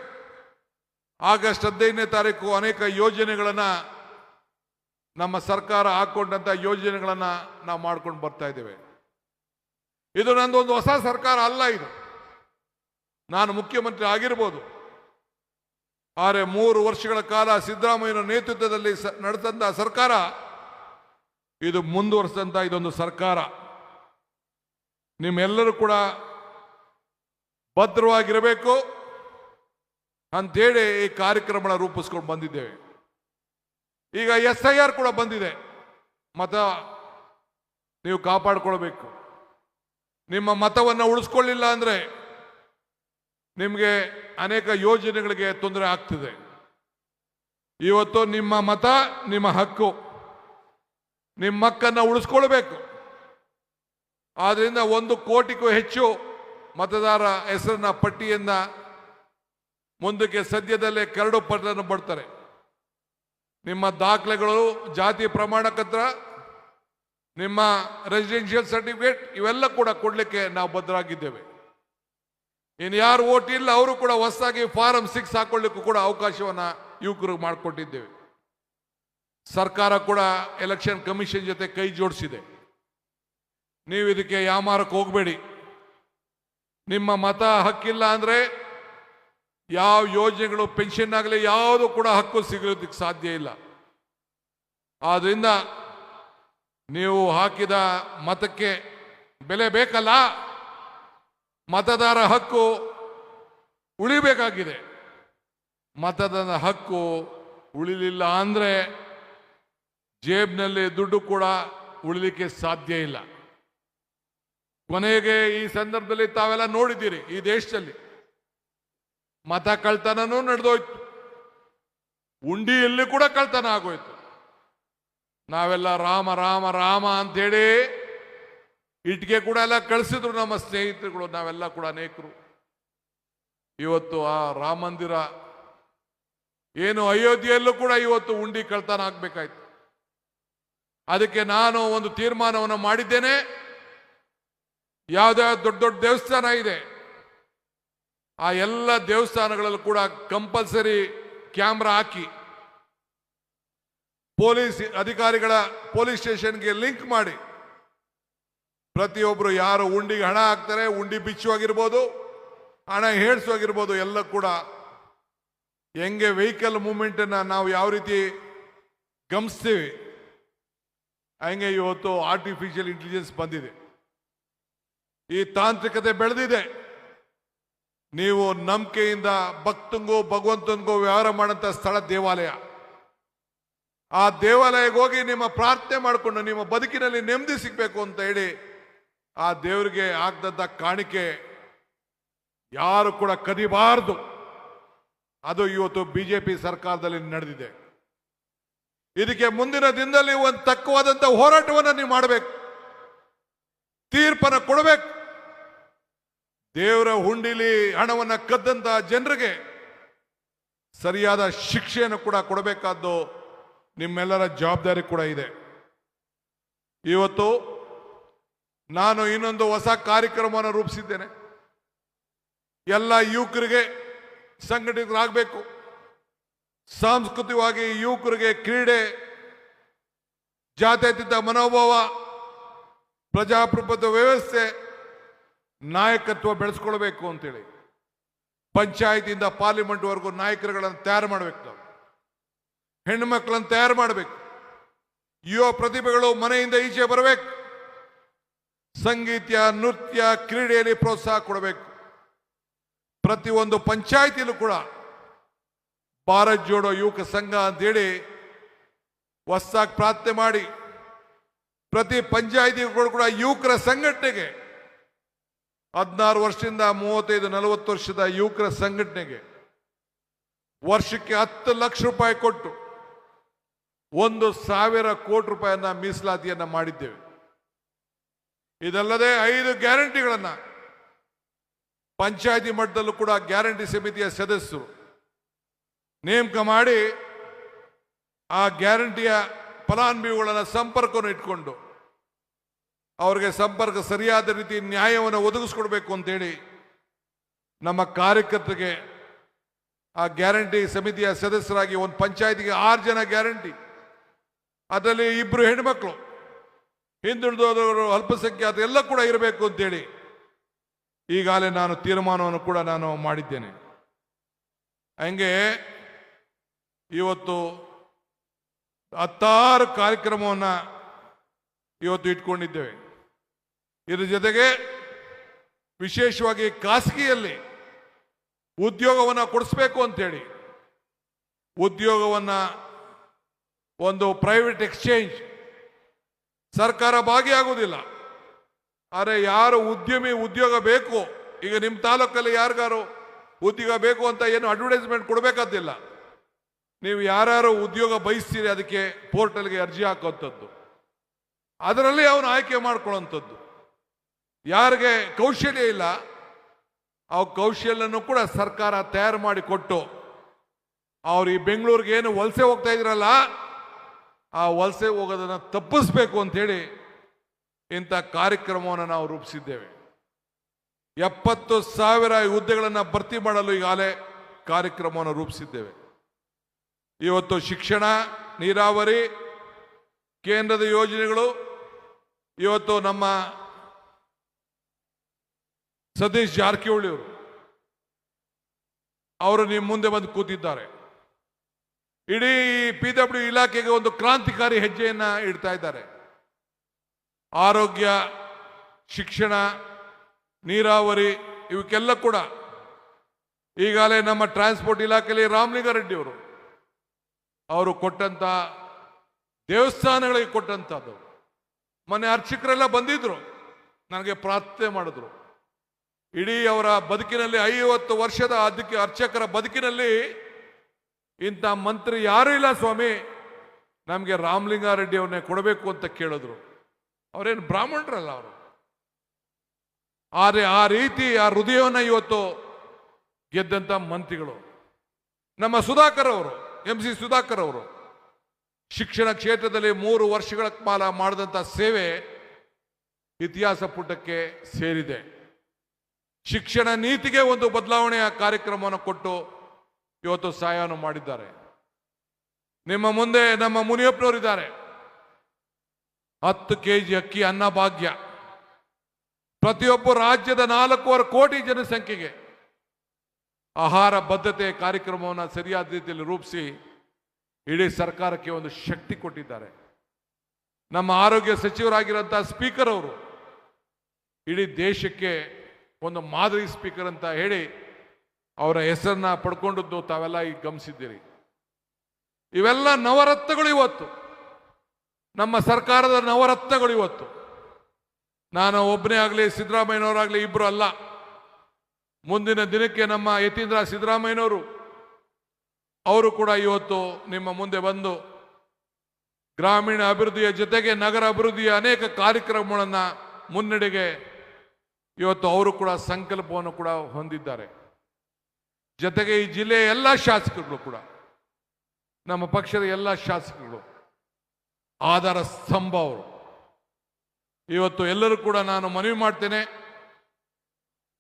ಆಗಸ್ಟ್ 15ನೇ ತಾರೀಕು ಅನೇಕ ಯೋಜನೆಗಳನ್ನ ನಮ್ಮ ಸರ್ಕಾರ ಹಾಕೊಂಡಂತ ಯೋಜನೆಗಳನ್ನ ನಾವು ಮಾಡ್ಕೊಂಡು ಬರ್ತಾ ಇದ್ದೇವೆ. ಇದು ನಂದೊಂದು ಹೊಸ ಸರ್ಕಾರ ಅಲ್ಲ. ಇದು ನಾನು ಮುಖ್ಯಮಂತ್ರಿ ಆಗಿರ್ಬೋದು, ಆದರೆ 3 ವರ್ಷಗಳ ಕಾಲ ಸಿದ್ದರಾಮಯ್ಯನ ನೇತೃತ್ವದಲ್ಲಿ ನಡೆದಂತ ಸರ್ಕಾರ ಇದು ಮುಂದುವರಿಸಿದಂತ ಇದೊಂದು ಸರ್ಕಾರ. ನಿಮ್ಮೆಲ್ಲರೂ ಕೂಡ ಭದ್ರವಾಗಿರಬೇಕು ಅಂತೇಳಿ ಈ ಕಾರ್ಯಕ್ರಮ ರೂಪಿಸ್ಕೊಂಡು ಬಂದಿದ್ದೇವೆ. ಈಗ SIR ಕೂಡ ಬಂದಿದೆ. ಮತ ನೀವು ಕಾಪಾಡಿಕೊಳ್ಬೇಕು. ನಿಮ್ಮ ಮತವನ್ನು ಉಳಿಸ್ಕೊಳ್ಳಿಲ್ಲ ಅಂದ್ರೆ ನಿಮಗೆ ಅನೇಕ ಯೋಜನೆಗಳಿಗೆ ತೊಂದರೆ ಆಗ್ತಿದೆ. ಇವತ್ತು ನಿಮ್ಮ ಮತ ನಿಮ್ಮ ಹಕ್ಕು, ನಿಮ್ಮ ಹಕ್ಕನ್ನು ಉಳಿಸ್ಕೊಳ್ಬೇಕು. ಆದ್ರಿಂದ 1 ಕೋಟಿಗೂ ಹೆಚ್ಚು ಮತದಾರ ಹೆಸರಿನ ಪಟ್ಟಿಯನ್ನ ಮುಂದಕ್ಕೆ ಸದ್ಯದಲ್ಲೇ ಕರಡು ಪತ್ರವನ್ನು ಬರ್ತಾರೆ. ನಿಮ್ಮ ದಾಖಲೆಗಳು, ಜಾತಿ ಪ್ರಮಾಣ ಪತ್ರ, ನಿಮ್ಮ ರೆಸಿಡೆನ್ಷಿಯಲ್ ಸರ್ಟಿಫಿಕೇಟ್ ಇವೆಲ್ಲ ಕೂಡ ಕೊಡ್ಲಿಕ್ಕೆ ನಾವು ಬದ್ಧರಾಗಿದ್ದೇವೆ. ಇನ್ನು ಯಾರು ಓಟ್ ಇಲ್ಲ ಅವರು ಕೂಡ ಹೊಸದಾಗಿ ಫಾರಂ 6 ಹಾಕೊಳ್ಳಿಕ್ಕೂ ಕೂಡ ಅವಕಾಶವನ್ನ ಯುವಕರಿಗೆ ಮಾಡಿಕೊಟ್ಟಿದ್ದೇವೆ. ಸರ್ಕಾರ ಕೂಡ ಎಲೆಕ್ಷನ್ ಕಮಿಷನ್ ಜೊತೆ ಕೈ ಜೋಡಿಸಿದೆ. ನೀವು ಇದಕ್ಕೆ ಯಾಮಾರಕ್ಕೆ ಹೋಗಬೇಡಿ. ನಿಮ್ಮ ಮತ ಹಕ್ಕಿಲ್ಲ ಅಂದ್ರೆ ಯಾವ ಯೋಜನೆಗಳು, ಪೆನ್ಷನ್ ಆಗಲಿ ಯಾವುದು ಕೂಡ ಹಕ್ಕು ಸಿಗೋದಕ್ಕೆ ಸಾಧ್ಯ ಇಲ್ಲ. ಆದ್ರಿಂದ ನೀವು ಹಾಕಿದ ಮತಕ್ಕೆ ಬೆಲೆ ಬೇಕಲ್ಲ. ಮತದಾರ ಹಕ್ಕು ಉಳಿಬೇಕಾಗಿದೆ. ಮತದಾನ ಹಕ್ಕು ಉಳಿಲಿಲ್ಲ ಅಂದ್ರೆ ಜೇಬ್ನಲ್ಲಿ ದುಡ್ಡು ಕೂಡ ಉಳಿಲಿಕ್ಕೆ ಸಾಧ್ಯ ಇಲ್ಲ. ಕೊನೆಗೆ ಈ ಸಂದರ್ಭದಲ್ಲಿ ತಾವೆಲ್ಲ ನೋಡಿದ್ದೀರಿ, ಈ ದೇಶದಲ್ಲಿ ಮತ ಕಳ್ತನನೂ ನಡೆದೋಯ್ತು, ಉಂಡಿಯಲ್ಲಿ ಕೂಡ ಕಳ್ತನ ಆಗೋಯ್ತು. ನಾವೆಲ್ಲ ರಾಮ ರಾಮ ರಾಮ ಅಂತೇಳಿ ಇಟ್ಟಿಗೆ ಕೂಡ ಎಲ್ಲ ಕಳಿಸಿದ್ರು ನಮ್ಮ ಸ್ನೇಹಿತರುಗಳು, ನಾವೆಲ್ಲ ಕೂಡ ಅನೇಕರು. ಇವತ್ತು ಆ ರಾಮ ಮಂದಿರ ಏನು ಅಯೋಧ್ಯೆಯಲ್ಲೂ ಕೂಡ ಇವತ್ತು ಉಂಡಿ ಕಳ್ತನ ಆಗ್ಬೇಕಾಯ್ತು. ಅದಕ್ಕೆ ನಾನು ಒಂದು ತೀರ್ಮಾನವನ್ನು ಮಾಡಿದ್ದೇನೆ. ಯಾವ್ದಾವ ದೊಡ್ಡ ದೊಡ್ಡ ದೇವಸ್ಥಾನ ಇದೆ, ಆ ಎಲ್ಲ ದೇವಸ್ಥಾನಗಳಲ್ಲೂ ಕೂಡ ಕಂಪಲ್ಸರಿ ಕ್ಯಾಮ್ರಾ ಹಾಕಿ ಪೊಲೀಸ್ ಅಧಿಕಾರಿಗಳ ಪೊಲೀಸ್ ಸ್ಟೇಷನ್ಗೆ ಲಿಂಕ್ ಮಾಡಿ ಪ್ರತಿಯೊಬ್ಬರು ಯಾರು ಉಂಡಿಗೆ ಹಣ ಹಾಕ್ತಾರೆ, ಉಂಡಿ ಬಿಚ್ಚುವಾಗಿರ್ಬೋದು, ಹಣ ಹೇಳಿಸುವಾಗಿರ್ಬೋದು, ಎಲ್ಲ ಕೂಡ ಹೆಂಗೆ ವೆಹಿಕಲ್ ಮೂವ್ಮೆಂಟ್ ಅನ್ನ ನಾವು ಯಾವ ರೀತಿ ಗಮನಿಸ್ತೀವಿ ಹಂಗೆ ಇವತ್ತು ಆರ್ಟಿಫಿಷಿಯಲ್ ಇಂಟೆಲಿಜೆನ್ಸ್ ಬಂದಿದೆ. ಈ ತಾಂತ್ರಿಕತೆ ಬೆಳೆದಿದೆ. ನೀವು ನಂಬಿಕೆಯಿಂದ ಭಕ್ತಂಗೂ ಭಗವಂತನಿಗೂ ವ್ಯವಹಾರ ಮಾಡಂತ ಸ್ಥಳ ದೇವಾಲಯ. ಆ ದೇವಾಲಯಕ್ಕೆ ಹೋಗಿ ನಿಮ್ಮ ಪ್ರಾರ್ಥನೆ ಮಾಡಿಕೊಂಡು ನಿಮ್ಮ ಬದುಕಿನಲ್ಲಿ ನೆಮ್ಮದಿ ಸಿಗ್ಬೇಕು ಅಂತ ಹೇಳಿ ಆ ದೇವರಿಗೆ ಆಗದಂತ ಕಾಣಿಕೆ ಯಾರು ಕೂಡ ಕದಿಬಾರದು. ಅದು ಇವತ್ತು ಬಿಜೆಪಿ ಸರ್ಕಾರದಲ್ಲಿ ನಡೆದಿದೆ. ಇದಕ್ಕೆ ಮುಂದಿನ ದಿನದಲ್ಲಿ ಒಂದು ತಕ್ಕವಾದಂತ ಹೋರಾಟವನ್ನು ನೀವು ಮಾಡಬೇಕು, ತೀರ್ಪನ್ನು ಕೊಡಬೇಕು. ದೇವರ ಹುಂಡಿಲಿ ಹಣವನ್ನು ಕದ್ದಂತ ಜನರಿಗೆ ಸರಿಯಾದ ಶಿಕ್ಷೆಯನ್ನು ಕೂಡ ಕೊಡಬೇಕಾದ್ದು ನಿಮ್ಮೆಲ್ಲರ ಜವಾಬ್ದಾರಿ ಕೂಡ ಇದೆ. ಇವತ್ತು ನಾನು ಇನ್ನೊಂದು ಹೊಸ ಕಾರ್ಯಕ್ರಮವನ್ನು ರೂಪಿಸಿದ್ದೇನೆ. ಎಲ್ಲ ಯುವಕರಿಗೆ ಸಂಘಟಿತರಾಗಬೇಕು. ಸಾಂಸ್ಕೃತಿಕವಾಗಿ ಯುವಕರಿಗೆ ಕ್ರೀಡೆ, ಜಾತ್ಯತೀತ ಮನೋಭಾವ, ಪ್ರಜಾಪ್ರಭುತ್ವ ವ್ಯವಸ್ಥೆ, ನಾಯಕತ್ವ ಬೆಳೆಸ್ಕೊಳ್ಬೇಕು ಅಂತೇಳಿ ಪಂಚಾಯತಿಯಿಂದ ಪಾರ್ಲಿಮೆಂಟ್ ವರೆಗೂ ನಾಯಕರುಗಳನ್ನು ತಯಾರು ಮಾಡಬೇಕು. ನಾವು ಹೆಣ್ಣು ಮಕ್ಕಳನ್ನು ತಯಾರು ಮಾಡಬೇಕು. ಯುವ ಪ್ರತಿಭೆಗಳು ಮನೆಯಿಂದ ಈಚೆ ಬರಬೇಕು. ಸಂಗೀತ, ನೃತ್ಯ, ಕ್ರೀಡೆಯಲ್ಲಿ ಪ್ರೋತ್ಸಾಹ ಕೊಡಬೇಕು. ಪ್ರತಿಯೊಂದು ಪಂಚಾಯತಿಯಲ್ಲೂ ಕೂಡ ಭಾರತ್ ಜೋಡೋ ಯುವಕ ಸಂಘ ಅಂತೇಳಿ ಹೊಸದಾಗಿ ಪ್ರಾರ್ಥನೆ ಮಾಡಿ ಪ್ರತಿ ಪಂಚಾಯತಿಗಳು ಕೂಡ ಯುವಕರ ಸಂಘಟನೆಗೆ 16 ವರ್ಷದಿಂದ 35-40 ವರ್ಷದ ಯುವಕರ ಸಂಘಟನೆಗೆ ವರ್ಷಕ್ಕೆ 10 ಲಕ್ಷ ರೂಪಾಯಿ ಕೊಟ್ಟು 1,000 ಕೋಟಿ ರೂಪಾಯಿಯನ್ನ ಮೀಸಲಾತಿಯನ್ನ ಮಾಡಿದ್ದೇವೆ. ಇದಲ್ಲದೆ 5 ಗ್ಯಾರಂಟಿಗಳನ್ನ ಪಂಚಾಯತಿ ಮಟ್ಟದಲ್ಲೂ ಕೂಡ ಗ್ಯಾರಂಟಿ ಸಮಿತಿಯ ಸದಸ್ಯರು ನೇಮಕ ಮಾಡಿ ಆ ಗ್ಯಾರಂಟಿಯ ಫಲಾನುಭವಿಗಳನ್ನು ಸಂಪರ್ಕವನ್ನು ಇಟ್ಕೊಂಡು ಅವರಿಗೆ ಸಂಪರ್ಕ ಸರಿಯಾದ ರೀತಿ ನ್ಯಾಯವನ್ನು ಒದಗಿಸ್ಕೊಡ್ಬೇಕು ಅಂತೇಳಿ ನಮ್ಮ ಕಾರ್ಯಕರ್ತರಿಗೆ ಆ ಗ್ಯಾರಂಟಿ ಸಮಿತಿಯ ಸದಸ್ಯರಾಗಿ ಒಂದು ಪಂಚಾಯತಿಗೆ 6 ಜನ ಗ್ಯಾರಂಟಿ, ಅದರಲ್ಲಿ 2 ಹೆಣ್ಮಕ್ಳು, ಹಿಂದುಳಿದವರು, ಅಲ್ಪಸಂಖ್ಯಾತರು ಎಲ್ಲ ಕೂಡ ಇರಬೇಕು ಅಂತೇಳಿ ಈಗಾಗಲೇ ನಾನು ತೀರ್ಮಾನವನ್ನು ಕೂಡ ನಾನು ಮಾಡಿದ್ದೇನೆ. ಹಂಗೆ ಇವತ್ತು 16 ಕಾರ್ಯಕ್ರಮವನ್ನು ಇವತ್ತು ಇಟ್ಕೊಂಡಿದ್ದೇವೆ. ಇದರ ಜೊತೆಗೆ ವಿಶೇಷವಾಗಿ ಖಾಸಗಿಯಲ್ಲಿ ಉದ್ಯೋಗವನ್ನು ಕೊಡಿಸ್ಬೇಕು ಅಂತೇಳಿ ಉದ್ಯೋಗವನ್ನು ಒಂದು ಪ್ರೈವೇಟ್ ಎಕ್ಸ್ಚೇಂಜ್, ಸರ್ಕಾರ ಭಾಗಿಯಾಗುವುದಿಲ್ಲ. ಆದರೆ ಯಾರು ಉದ್ಯಮಿ ಉದ್ಯೋಗ ಬೇಕು, ಈಗ ನಿಮ್ಮ ತಾಲೂಕಲ್ಲಿ ಯಾರಿಗಾರು ಉದ್ಯೋಗ ಬೇಕು ಅಂತ ಏನು ಅಡ್ವರ್ಟೈಸ್ಮೆಂಟ್ ಕೊಡಬೇಕಾದಿಲ್ಲ. ನೀವು ಯಾರ್ಯಾರು ಉದ್ಯೋಗ ಬಯಸ್ತೀರಿ ಅದಕ್ಕೆ ಪೋರ್ಟಲ್ಗೆ ಅರ್ಜಿ ಹಾಕುವಂಥದ್ದು, ಅದರಲ್ಲಿ ಅವನು ಆಯ್ಕೆ ಮಾಡ್ಕೊಳ್ಳುವಂಥದ್ದು. ಯಾರಿಗೆ ಕೌಶಲ್ಯ ಇಲ್ಲ ಆ ಕೌಶಲ್ಯನೂ ಕೂಡ ಸರ್ಕಾರ ತಯಾರು ಮಾಡಿ ಕೊಟ್ಟು, ಅವ್ರು ಈ ಬೆಂಗಳೂರಿಗೆ ಏನು ವಲಸೆ ಹೋಗ್ತಾ ಇದ್ರಲ್ಲ ಆ ವಲಸೆ ಹೋಗೋದನ್ನು ತಪ್ಪಿಸ್ಬೇಕು ಅಂತೇಳಿ ಇಂಥ ಕಾರ್ಯಕ್ರಮವನ್ನು ನಾವು ರೂಪಿಸಿದ್ದೇವೆ. 70,000 ಹುದ್ದೆಗಳನ್ನು ಭರ್ತಿ ಮಾಡಲು ಈಗಾಗಲೇ ಕಾರ್ಯಕ್ರಮವನ್ನು ರೂಪಿಸಿದ್ದೇವೆ. ಇವತ್ತು ಶಿಕ್ಷಣ, ನೀರಾವರಿ, ಕೇಂದ್ರದ ಯೋಜನೆಗಳು, ಇವತ್ತು ನಮ್ಮ ಸತೀಶ್ ಜಾರಕಿಹೊಳಿ ಅವರು ನಿಮ್ಮ ಮುಂದೆ ಬಂದು ಕೂತಿದ್ದಾರೆ. ಇಡೀ PW ಇಲಾಖೆಗೆ ಒಂದು ಕ್ರಾಂತಿಕಾರಿ ಹೆಜ್ಜೆಯನ್ನ ಇಡ್ತಾ ಇದ್ದಾರೆ. ಆರೋಗ್ಯ, ಶಿಕ್ಷಣ, ನೀರಾವರಿ ಇವಕ್ಕೆಲ್ಲ ಕೂಡ ಈಗಾಗಲೇ ನಮ್ಮ ಟ್ರಾನ್ಸ್ಪೋರ್ಟ್ ಇಲಾಖೆಯಲ್ಲಿ ರಾಮಲಿಂಗಾರೆಡ್ಡಿ ಅವರು ಕೊಟ್ಟಂತ ದೇವಸ್ಥಾನಗಳಿಗೆ ಕೊಟ್ಟಂತದ್ದು. ಮೊನ್ನೆ ಅರ್ಚಕರೆಲ್ಲ ಬಂದಿದ್ರು, ನನಗೆ ಪ್ರಾರ್ಥನೆ ಮಾಡಿದ್ರು. ಇಡೀ ಅವರ ಬದುಕಿನಲ್ಲಿ 50 ವರ್ಷದ ಅರ್ಚಕರ ಬದುಕಿನಲ್ಲಿ ಇಂಥ ಮಂತ್ರಿ ಯಾರೂ ಇಲ್ಲ ಸ್ವಾಮಿ, ನಮಗೆ ರಾಮಲಿಂಗಾರೆಡ್ಡಿ ಅವನ್ನೇ ಕೊಡಬೇಕು ಅಂತ ಕೇಳಿದ್ರು. ಅವರೇನು ಬ್ರಾಹ್ಮಣರಲ್ಲ ಅವರು. ಆದರೆ ಆ ರೀತಿ ಆ ಹೃದಯವನ್ನು ಇವತ್ತು ಗೆದ್ದಂಥ ಮಂತ್ರಿಗಳು ನಮ್ಮ ಸುಧಾಕರ್ ಅವರು, MC ಸುಧಾಕರ್ ಅವರು ಶಿಕ್ಷಣ ಕ್ಷೇತ್ರದಲ್ಲಿ 3 ವರ್ಷಗಳ ಕಾಲ ಮಾಡಿದಂಥ ಸೇವೆ ಇತಿಹಾಸ ಪುಟಕ್ಕೆ ಸೇರಿದೆ. ಶಿಕ್ಷಣ ನೀತಿಗೆ ಒಂದು ಬದಲಾವಣೆಯ ಕಾರ್ಯಕ್ರಮವನ್ನು ಕೊಟ್ಟು ಇವತ್ತು ಸಹಾಯವನ್ನು ಮಾಡಿದ್ದಾರೆ. ನಿಮ್ಮ ಮುಂದೆ ನಮ್ಮ ಮುನಿಯಪ್ಪನವರಿದ್ದಾರೆ. 10 kg ಅಕ್ಕಿ ಅನ್ನಭಾಗ್ಯ, ಪ್ರತಿಯೊಬ್ಬ ರಾಜ್ಯದ 4.25 ಕೋಟಿ ಜನಸಂಖ್ಯೆಗೆ ಆಹಾರ ಬದ್ಧತೆ ಕಾರ್ಯಕ್ರಮವನ್ನು ಸರಿಯಾದ ರೀತಿಯಲ್ಲಿ ರೂಪಿಸಿ ಇಡೀ ಸರ್ಕಾರಕ್ಕೆ ಒಂದು ಶಕ್ತಿ ಕೊಟ್ಟಿದ್ದಾರೆ. ನಮ್ಮ ಆರೋಗ್ಯ ಸಚಿವರಾಗಿರುವಂತಹ ಸ್ಪೀಕರ್ ಅವರು ಇಡೀ ದೇಶಕ್ಕೆ ಒಂದು ಮಾದರಿ ಸ್ಪೀಕರ್ ಅಂತ ಹೇಳಿ ಅವರ ಹೆಸರನ್ನ ಪಡ್ಕೊಂಡದ್ದು ತಾವೆಲ್ಲ ಈಗ ಗಮನಿಸಿದ್ದೀರಿ. ಇವೆಲ್ಲ ನವರತ್ನಗಳು ಇವತ್ತು, ನಮ್ಮ ಸರ್ಕಾರದ ನವರತ್ನಗಳು ಇವತ್ತು. ನಾನು ಒಬ್ಬನೇ ಆಗಲಿ, ಸಿದ್ದರಾಮಯ್ಯನವರಾಗಲಿ ಇಬ್ಬರು ಅಲ್ಲ. ಮುಂದಿನ ದಿನಕ್ಕೆ ನಮ್ಮ ಯತೀಂದ್ರ ಸಿದ್ದರಾಮಯ್ಯನವರು ಅವರು ಕೂಡ ಇವತ್ತು ನಿಮ್ಮ ಮುಂದೆ ಬಂದು ಗ್ರಾಮೀಣ ಅಭಿವೃದ್ಧಿಯ ಜೊತೆಗೆ ನಗರ ಅಭಿವೃದ್ಧಿಯ ಅನೇಕ ಕಾರ್ಯಕ್ರಮಗಳನ್ನು ಮುನ್ನಡೆಗೆ ಇವತ್ತು ಅವರು ಕೂಡ ಸಂಕಲ್ಪವನ್ನು ಕೂಡ ಹೊಂದಿದ್ದಾರೆ. ಜೊತೆಗೆ ಈ ಜಿಲ್ಲೆಯ ಎಲ್ಲ ಶಾಸಕರುಗಳು ಕೂಡ, ನಮ್ಮ ಪಕ್ಷದ ಎಲ್ಲ ಶಾಸಕರುಗಳು ಆಧಾರ ಸ್ತಂಭ ಅವರು. ಇವತ್ತು ಎಲ್ಲರೂ ಕೂಡ ನಾನು ಮನವಿ ಮಾಡ್ತೇನೆ,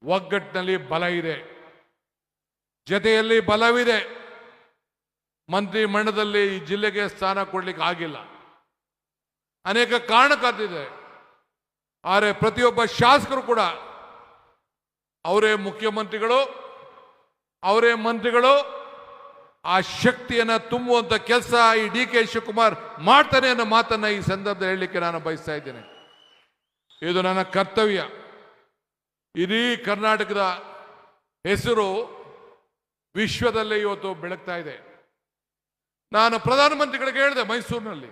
ಒಗ್ಗಟ್ಟಿನಲ್ಲಿ ಬಲ ಇದೆ, ಜೊತೆಯಲ್ಲಿ ಬಲವಿದೆ. ಮಂತ್ರಿ ಮಂಡಲದಲ್ಲಿ ಈ ಜಿಲ್ಲೆಗೆ ಸ್ಥಾನ ಕೊಡ್ಲಿಕ್ಕೆ ಆಗಿಲ್ಲ, ಅನೇಕ ಕಾರಣಕ್ಕಾಗ್ತಿದೆ. ಆದರೆ ಪ್ರತಿಯೊಬ್ಬ ಶಾಸಕರು ಕೂಡ ಅವರೇ ಮುಖ್ಯಮಂತ್ರಿಗಳು, ಅವರೇ ಮಂತ್ರಿಗಳು, ಆ ಶಕ್ತಿಯನ್ನು ತುಂಬುವಂತ ಕೆಲಸ ಈ DK ಶಿವಕುಮಾರ್ ಮಾಡ್ತಾನೆ ಅನ್ನೋ ಮಾತನ್ನ ಈ ಸಂದರ್ಭದಲ್ಲಿ ಹೇಳಲಿಕ್ಕೆ ನಾನು ಬಯಸ್ತಾ ಇದ್ದೇನೆ. ಇದು ನನ್ನ ಕರ್ತವ್ಯ. ಇಡೀ ಕರ್ನಾಟಕದ ಹೆಸರು ವಿಶ್ವದಲ್ಲೇ ಇವತ್ತು ಬೆಳಗ್ತಾ ಇದೆ. ನಾನು ಪ್ರಧಾನಮಂತ್ರಿಗಳಿಗೆ ಹೇಳಿದೆ ಮೈಸೂರಿನಲ್ಲಿ,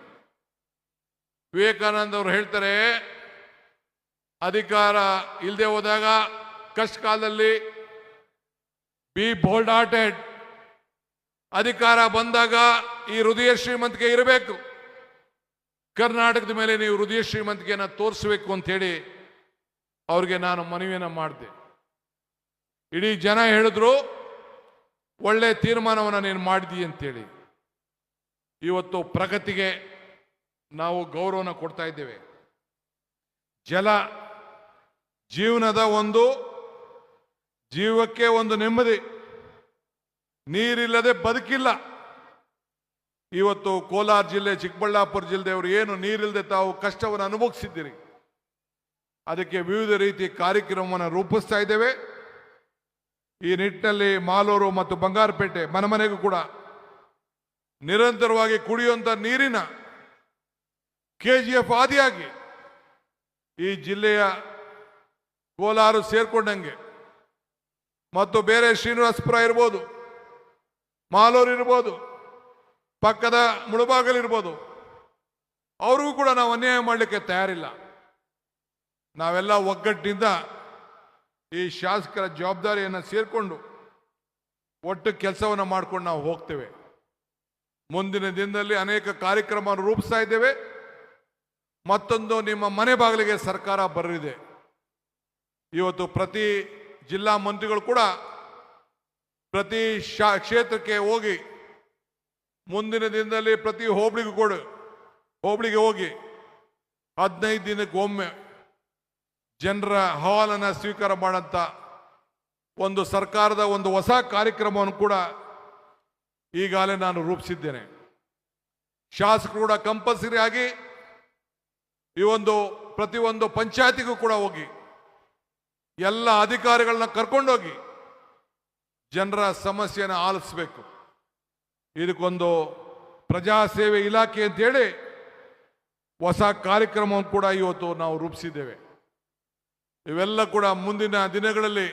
ವಿವೇಕಾನಂದ ಅವರು ಹೇಳ್ತಾರೆ, ಅಧಿಕಾರ ಇಲ್ಲದೆ ಹೋದಾಗ ಕಷ್ಟ ಕಾಲದಲ್ಲಿ ಬಿ ಬೋಲ್ಡ್ ಹಾರ್ಟೆಡ್, ಅಧಿಕಾರ ಬಂದಾಗ ಈ ಹೃದಯ ಶ್ರೀಮಂತಿಕೆ ಇರಬೇಕು, ಕರ್ನಾಟಕದ ಮೇಲೆ ನೀವು ಹೃದಯ ಶ್ರೀಮಂತಿಕೆಯನ್ನು ತೋರಿಸಬೇಕು ಅಂತ ಹೇಳಿ ಅವ್ರಿಗೆ ನಾನು ಮನವಿಯನ್ನು ಮಾಡಿದೆ. ಇಡೀ ಜನ ಹೇಳಿದ್ರು ಒಳ್ಳೆ ತೀರ್ಮಾನವನ್ನು ನೀನು ಮಾಡಿದಿ ಅಂತೇಳಿ. ಇವತ್ತು ಪ್ರಗತಿಗೆ ನಾವು ಗೌರವನ ಕೊಡ್ತಾ ಇದ್ದೇವೆ. ಜಲ ಜೀವನದ ಒಂದು, ಜೀವಕ್ಕೆ ಒಂದು ನೆಮ್ಮದಿ. ನೀರಿಲ್ಲದೆ ಬದುಕಿಲ್ಲ. ಇವತ್ತು ಕೋಲಾರ ಜಿಲ್ಲೆ, ಚಿಕ್ಕಬಳ್ಳಾಪುರ ಜಿಲ್ಲೆಯವರು ಏನು ನೀರಿಲ್ಲದೆ ತಾವು ಕಷ್ಟವನ್ನು ಅನುಭವಿಸಿದ್ದೀರಿ, ಅದಕ್ಕೆ ವಿವಿಧ ರೀತಿ ಕಾರ್ಯಕ್ರಮವನ್ನು ರೂಪಿಸ್ತಾ ಇದ್ದೇವೆ. ಈ ನಿಟ್ಟಿನಲ್ಲಿ ಮಾಲೂರು ಮತ್ತು ಬಂಗಾರಪೇಟೆ ಮನೆಗೂ ಕೂಡ ನಿರಂತರವಾಗಿ ಕುಡಿಯುವಂತ ನೀರಿನ KGF ಆದಿಯಾಗಿ ಈ ಜಿಲ್ಲೆಯ ಕೋಲಾರ ಸೇರ್ಕೊಂಡಂಗೆ ಮತ್ತು ಬೇರೆ ಶ್ರೀನಿವಾಸಪುರ ಇರ್ಬೋದು, ಮಾಲೂರು ಇರ್ಬೋದು, ಪಕ್ಕದ ಮುಳುಬಾಗಲಿರ್ಬೋದು, ಅವ್ರಿಗೂ ಕೂಡ ನಾವು ಅನ್ಯಾಯ ಮಾಡಲಿಕ್ಕೆ ತಯಾರಿಲ್ಲ. ನಾವೆಲ್ಲ ಒಗ್ಗಟ್ಟಿನಿಂದ ಈ ಶಾಸಕರ ಜವಾಬ್ದಾರಿಯನ್ನು ಸೇರಿಕೊಂಡು ಒಟ್ಟು ಕೆಲಸವನ್ನು ಮಾಡ್ಕೊಂಡು ನಾವು ಹೋಗ್ತೇವೆ. ಮುಂದಿನ ದಿನದಲ್ಲಿ ಅನೇಕ ಕಾರ್ಯಕ್ರಮವನ್ನು ರೂಪಿಸ್ತಾ ಇದ್ದೇವೆ. ಮತ್ತೊಂದು, ನಿಮ್ಮ ಮನೆ ಬಾಗಿಲಿಗೆ ಸರ್ಕಾರ ಬರಲಿದೆ. ಇವತ್ತು ಪ್ರತಿ ಜಿಲ್ಲಾ ಮಂತ್ರಿಗಳು ಕೂಡ ಪ್ರತಿ ಕ್ಷೇತ್ರಕ್ಕೆ ಹೋಗಿ ಮುಂದಿನ ದಿನದಲ್ಲಿ ಪ್ರತಿ ಹೋಬಳಿಗೆ ಹೋಗಿ 15 ದಿನಕ್ಕೆ ಒಮ್ಮೆ ಜನರ ಅಹವಾಲನ್ನು ಸ್ವೀಕಾರ ಮಾಡಂತ ಒಂದು ಸರ್ಕಾರದ ಒಂದು ಹೊಸ ಕಾರ್ಯಕ್ರಮವನ್ನು ಕೂಡ ಈಗಾಗಲೇ ನಾನು ರೂಪಿಸಿದ್ದೇನೆ. ಶಾಸಕರು ಕೂಡ ಕಂಪಲ್ಸರಿ ಆಗಿ ಈ ಪ್ರತಿಯೊಂದು ಪಂಚಾಯತಿಗೂ ಕೂಡ ಹೋಗಿ ಎಲ್ಲ ಅಧಿಕಾರಿಗಳನ್ನ ಕರ್ಕೊಂಡೋಗಿ ಜನರ ಸಮಸ್ಯೆಯನ್ನು ಆಲಿಸಬೇಕು. ಇದಕ್ಕೊಂದು ಪ್ರಜಾಸೇವೆ ಇಲಾಖೆ ಅಂತೇಳಿ ಹೊಸ ಕಾರ್ಯಕ್ರಮವನ್ನು ಕೂಡ ಇವತ್ತು ನಾವು ರೂಪಿಸಿದ್ದೇವೆ. ಇವೆಲ್ಲ ಕೂಡ ಮುಂದಿನ ದಿನಗಳಲ್ಲಿ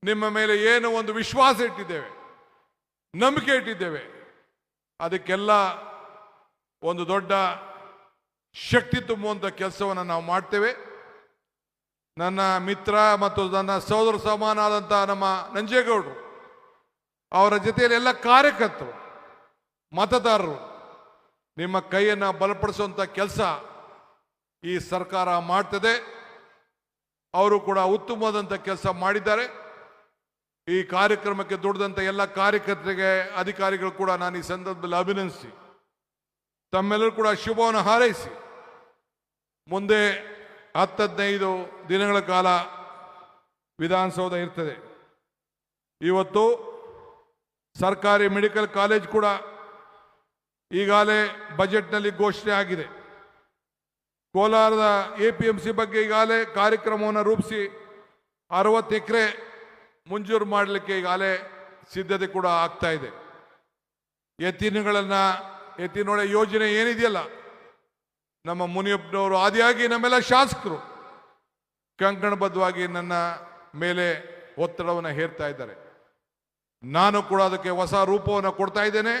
ನಿಮ್ಮ ಮೇಲೆ ಏನು ಒಂದು ವಿಶ್ವಾಸ ಇಟ್ಟಿದ್ದೇವೆ, ನಂಬಿಕೆ ಇಟ್ಟಿದ್ದೇವೆ, ಅದಕ್ಕೆಲ್ಲ ಒಂದು ದೊಡ್ಡ ಶಕ್ತಿ ತುಂಬುವಂಥ ಕೆಲಸವನ್ನು ನಾವು ಮಾಡ್ತೇವೆ. ನನ್ನ ಮಿತ್ರ ಮತ್ತು ನನ್ನ ಸೋದರ ಸಮಾನಾದಂಥ ನಮ್ಮ ನಂಜೇಗೌಡರು, ಅವರ ಜೊತೆಯಲ್ಲಿ ಎಲ್ಲ ಕಾರ್ಯಕರ್ತರು, ಮತದಾರರು ನಿಮ್ಮ ಕೈಯನ್ನು ಬಲಪಡಿಸುವಂಥ ಕೆಲಸ ಈ ಸರ್ಕಾರ ಮಾಡ್ತದೆ. ಅವರು ಕೂಡ ಉತ್ತಮವಾದಂಥ ಕೆಲಸ ಮಾಡಿದ್ದಾರೆ. ಈ ಕಾರ್ಯಕ್ರಮಕ್ಕೆ ದುಡಿದಂಥ ಎಲ್ಲ ಕಾರ್ಯಕರ್ತರಿಗೆ, ಅಧಿಕಾರಿಗಳು ಕೂಡ ನಾನು ಈ ಸಂದರ್ಭದಲ್ಲಿ ಅಭಿನಂದಿಸಿ ತಮ್ಮೆಲ್ಲರೂ ಕೂಡ ಶುಭವನ್ನು ಹಾರೈಸಿ ಮುಂದೆ 10-15 ದಿನಗಳ ಕಾಲ ವಿಧಾನಸೌಧ ಇರ್ತದೆ. ಇವತ್ತು ಸರ್ಕಾರಿ ಮೆಡಿಕಲ್ ಕಾಲೇಜ್ ಕೂಡ ಈಗಾಗಲೇ ಬಜೆಟ್ನಲ್ಲಿ ಘೋಷಣೆ ಆಗಿದೆ. ಕೋಲಾರದ APMC ಬಗ್ಗೆ ಈಗಾಗಲೇ ಕಾರ್ಯಕ್ರಮವನ್ನು ರೂಪಿಸಿ 60 ಎಕರೆ ಮಂಜೂರು ಮಾಡಲಿಕ್ಕೆ ಈಗಾಗಲೇ ಸಿದ್ಧತೆ ಕೂಡ ಆಗ್ತಾ ಇದೆ. ಎತ್ತಿನೊಳೆ ಯೋಜನೆ ಏನಿದೆಯಲ್ಲ, ನಮ್ಮ ಮುನಿಯಪ್ಪನವರು ಆದಿಯಾಗಿ ನಮ್ಮೆಲ್ಲ ಶಾಸಕರು ಕಂಕಣಬದ್ಧವಾಗಿ ನನ್ನ ಮೇಲೆ ಒತ್ತಡವನ್ನು ಹೇರ್ತಾ ಇದ್ದಾರೆ. ನಾನು ಕೂಡ ಅದಕ್ಕೆ ಹೊಸ ರೂಪವನ್ನು ಕೊಡ್ತಾ ಇದ್ದೇನೆ.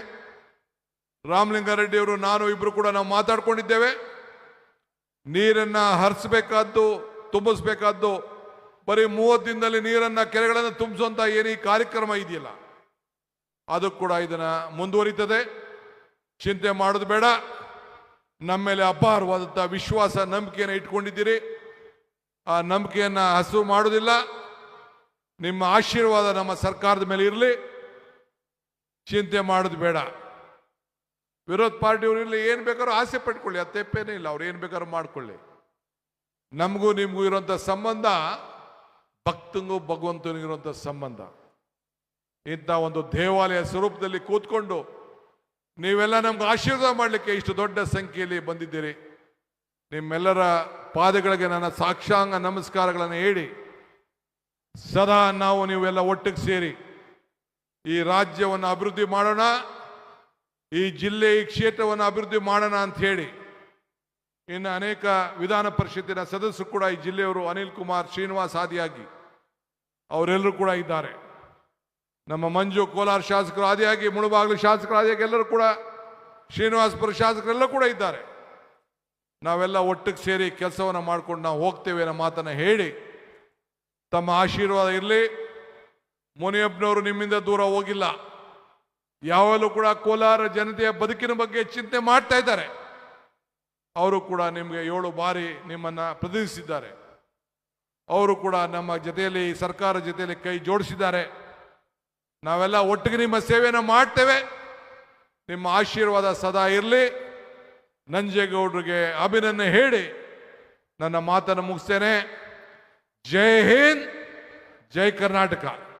ರಾಮಲಿಂಗಾರೆಡ್ಡಿಯವರು ನಾನು ಇಬ್ರು ಕೂಡ ನಾವು ಮಾತಾಡ್ಕೊಂಡಿದ್ದೇವೆ. ನೀರನ್ನ ಹರಿಸಬೇಕಾದ್ದು, ತುಂಬಿಸ್ಬೇಕಾದ್ದು ಬರೀ 30 ದಿನದಲ್ಲಿ ನೀರನ್ನ ಕೆರೆಗಳನ್ನು ತುಂಬಿಸುವಂತ ಏನು ಈ ಕಾರ್ಯಕ್ರಮ ಇದೆಯಲ್ಲ, ಅದು ಕೂಡ ಇದನ್ನ ಮುಂದುವರಿತದೆ. ಚಿಂತೆ ಮಾಡೋದು ಬೇಡ. ನಮ್ಮ ಮೇಲೆ ಅಪಾರವಾದಂಥ ವಿಶ್ವಾಸ, ನಂಬಿಕೆಯನ್ನು ಇಟ್ಕೊಂಡಿದ್ದೀರಿ. ಆ ನಂಬಿಕೆಯನ್ನು ಹಸು ಮಾಡೋದಿಲ್ಲ. ನಿಮ್ಮ ಆಶೀರ್ವಾದ ನಮ್ಮ ಸರ್ಕಾರದ ಮೇಲೆ ಇರಲಿ. ಚಿಂತೆ ಮಾಡೋದು ಬೇಡ. ವಿರೋಧ ಪಾರ್ಟಿಯವರು ಇಲ್ಲಿ ಏನು ಬೇಕಾದ್ರೂ ಆಸೆ ಪಟ್ಕೊಳ್ಳಿ, ಅದು ತಪ್ಪೇನೇ ಇಲ್ಲ. ಅವ್ರು ಏನು ಬೇಕಾದ್ರೂ ಮಾಡ್ಕೊಳ್ಳಿ. ನಮಗೂ ನಿಮಗೂ ಇರುವಂಥ ಸಂಬಂಧ ಭಕ್ತಂಗೂ ಭಗವಂತನಿಗಿರುವಂಥ ಸಂಬಂಧ. ಇಂಥ ಒಂದು ದೇವಾಲಯ ಸ್ವರೂಪದಲ್ಲಿ ಕೂತ್ಕೊಂಡು ನೀವೆಲ್ಲ ನಮ್ಗೆ ಆಶೀರ್ವಾದ ಮಾಡಲಿಕ್ಕೆ ಇಷ್ಟು ದೊಡ್ಡ ಸಂಖ್ಯೆಯಲ್ಲಿ ಬಂದಿದ್ದೀರಿ. ನಿಮ್ಮೆಲ್ಲರ ಪಾದಗಳಿಗೆ ನನ್ನ ಸಾಕ್ಷಾಂಗ ನಮಸ್ಕಾರಗಳನ್ನು ಹೇಳಿ, ಸದಾ ನೀವೆಲ್ಲ ಒಟ್ಟಿಗೆ ಸೇರಿ ಈ ರಾಜ್ಯವನ್ನು ಅಭಿವೃದ್ಧಿ ಮಾಡೋಣ, ಈ ಜಿಲ್ಲೆ, ಈ ಕ್ಷೇತ್ರವನ್ನು ಅಭಿವೃದ್ಧಿ ಮಾಡೋಣ ಅಂತ ಹೇಳಿ ಇನ್ನು ಅನೇಕ ವಿಧಾನ ಪರಿಷತ್ತಿನ ಸದಸ್ಯರು ಕೂಡ ಈ ಜಿಲ್ಲೆಯವರು, ಅನಿಲ್ ಕುಮಾರ್, ಶ್ರೀನಿವಾಸ್ ಆದಿಯಾಗಿ ಅವರೆಲ್ಲರೂ ಕೂಡ ಇದ್ದಾರೆ. ನಮ್ಮ ಮಂಜು ಕೋಲಾರ ಶಾಸಕರು ಆದಿಯಾಗಿ, ಮುಳುಬಾಗಿಲು ಶಾಸಕರು ಆದಿಯಾಗಿ ಎಲ್ಲರೂ ಕೂಡ, ಶ್ರೀನಿವಾಸಪುರ ಶಾಸಕರೆಲ್ಲ ಕೂಡ ಇದ್ದಾರೆ. ನಾವೆಲ್ಲ ಒಟ್ಟಿಗೆ ಸೇರಿ ಕೆಲಸವನ್ನು ಮಾಡ್ಕೊಂಡು ನಾವು ಹೋಗ್ತೇವೆ ಅನ್ನೋ ಮಾತನ್ನು ಹೇಳಿ, ತಮ್ಮ ಆಶೀರ್ವಾದ ಇರಲಿ. ಮುನಿಯಪ್ಪನವರು ನಿಮ್ಮಿಂದ ದೂರ ಹೋಗಿಲ್ಲ. ಯಾವಾಗಲೂ ಕೂಡ ಕೋಲಾರ ಜನತೆಯ ಬದುಕಿನ ಬಗ್ಗೆ ಚಿಂತೆ ಮಾಡ್ತಾ ಇದ್ದಾರೆ. ಅವರು ಕೂಡ ನಿಮಗೆ 7 ಬಾರಿ ನಿಮ್ಮನ್ನು ಪ್ರತಿನಿಧಿಸಿದ್ದಾರೆ. ಅವರು ಕೂಡ ನಮ್ಮ ಜೊತೆಯಲ್ಲಿ, ಸರ್ಕಾರ ಜೊತೆಯಲ್ಲಿ ಕೈ ಜೋಡಿಸಿದ್ದಾರೆ. ನಾವೆಲ್ಲ ಒಟ್ಟಿಗೆ ನಿಮ್ಮ ಸೇವೆಯನ್ನು ಮಾಡ್ತೇವೆ. ನಿಮ್ಮ ಆಶೀರ್ವಾದ ಸದಾ ಇರಲಿ. ನಂಜೇಗೌಡರಿಗೆ ಅಭಿನಂದನೆ ಹೇಳಿ ನನ್ನ ಮಾತನ್ನು ಮುಗಿಸ್ತೇನೆ. ಜೈ ಹಿಂದ್, ಜೈ ಕರ್ನಾಟಕ.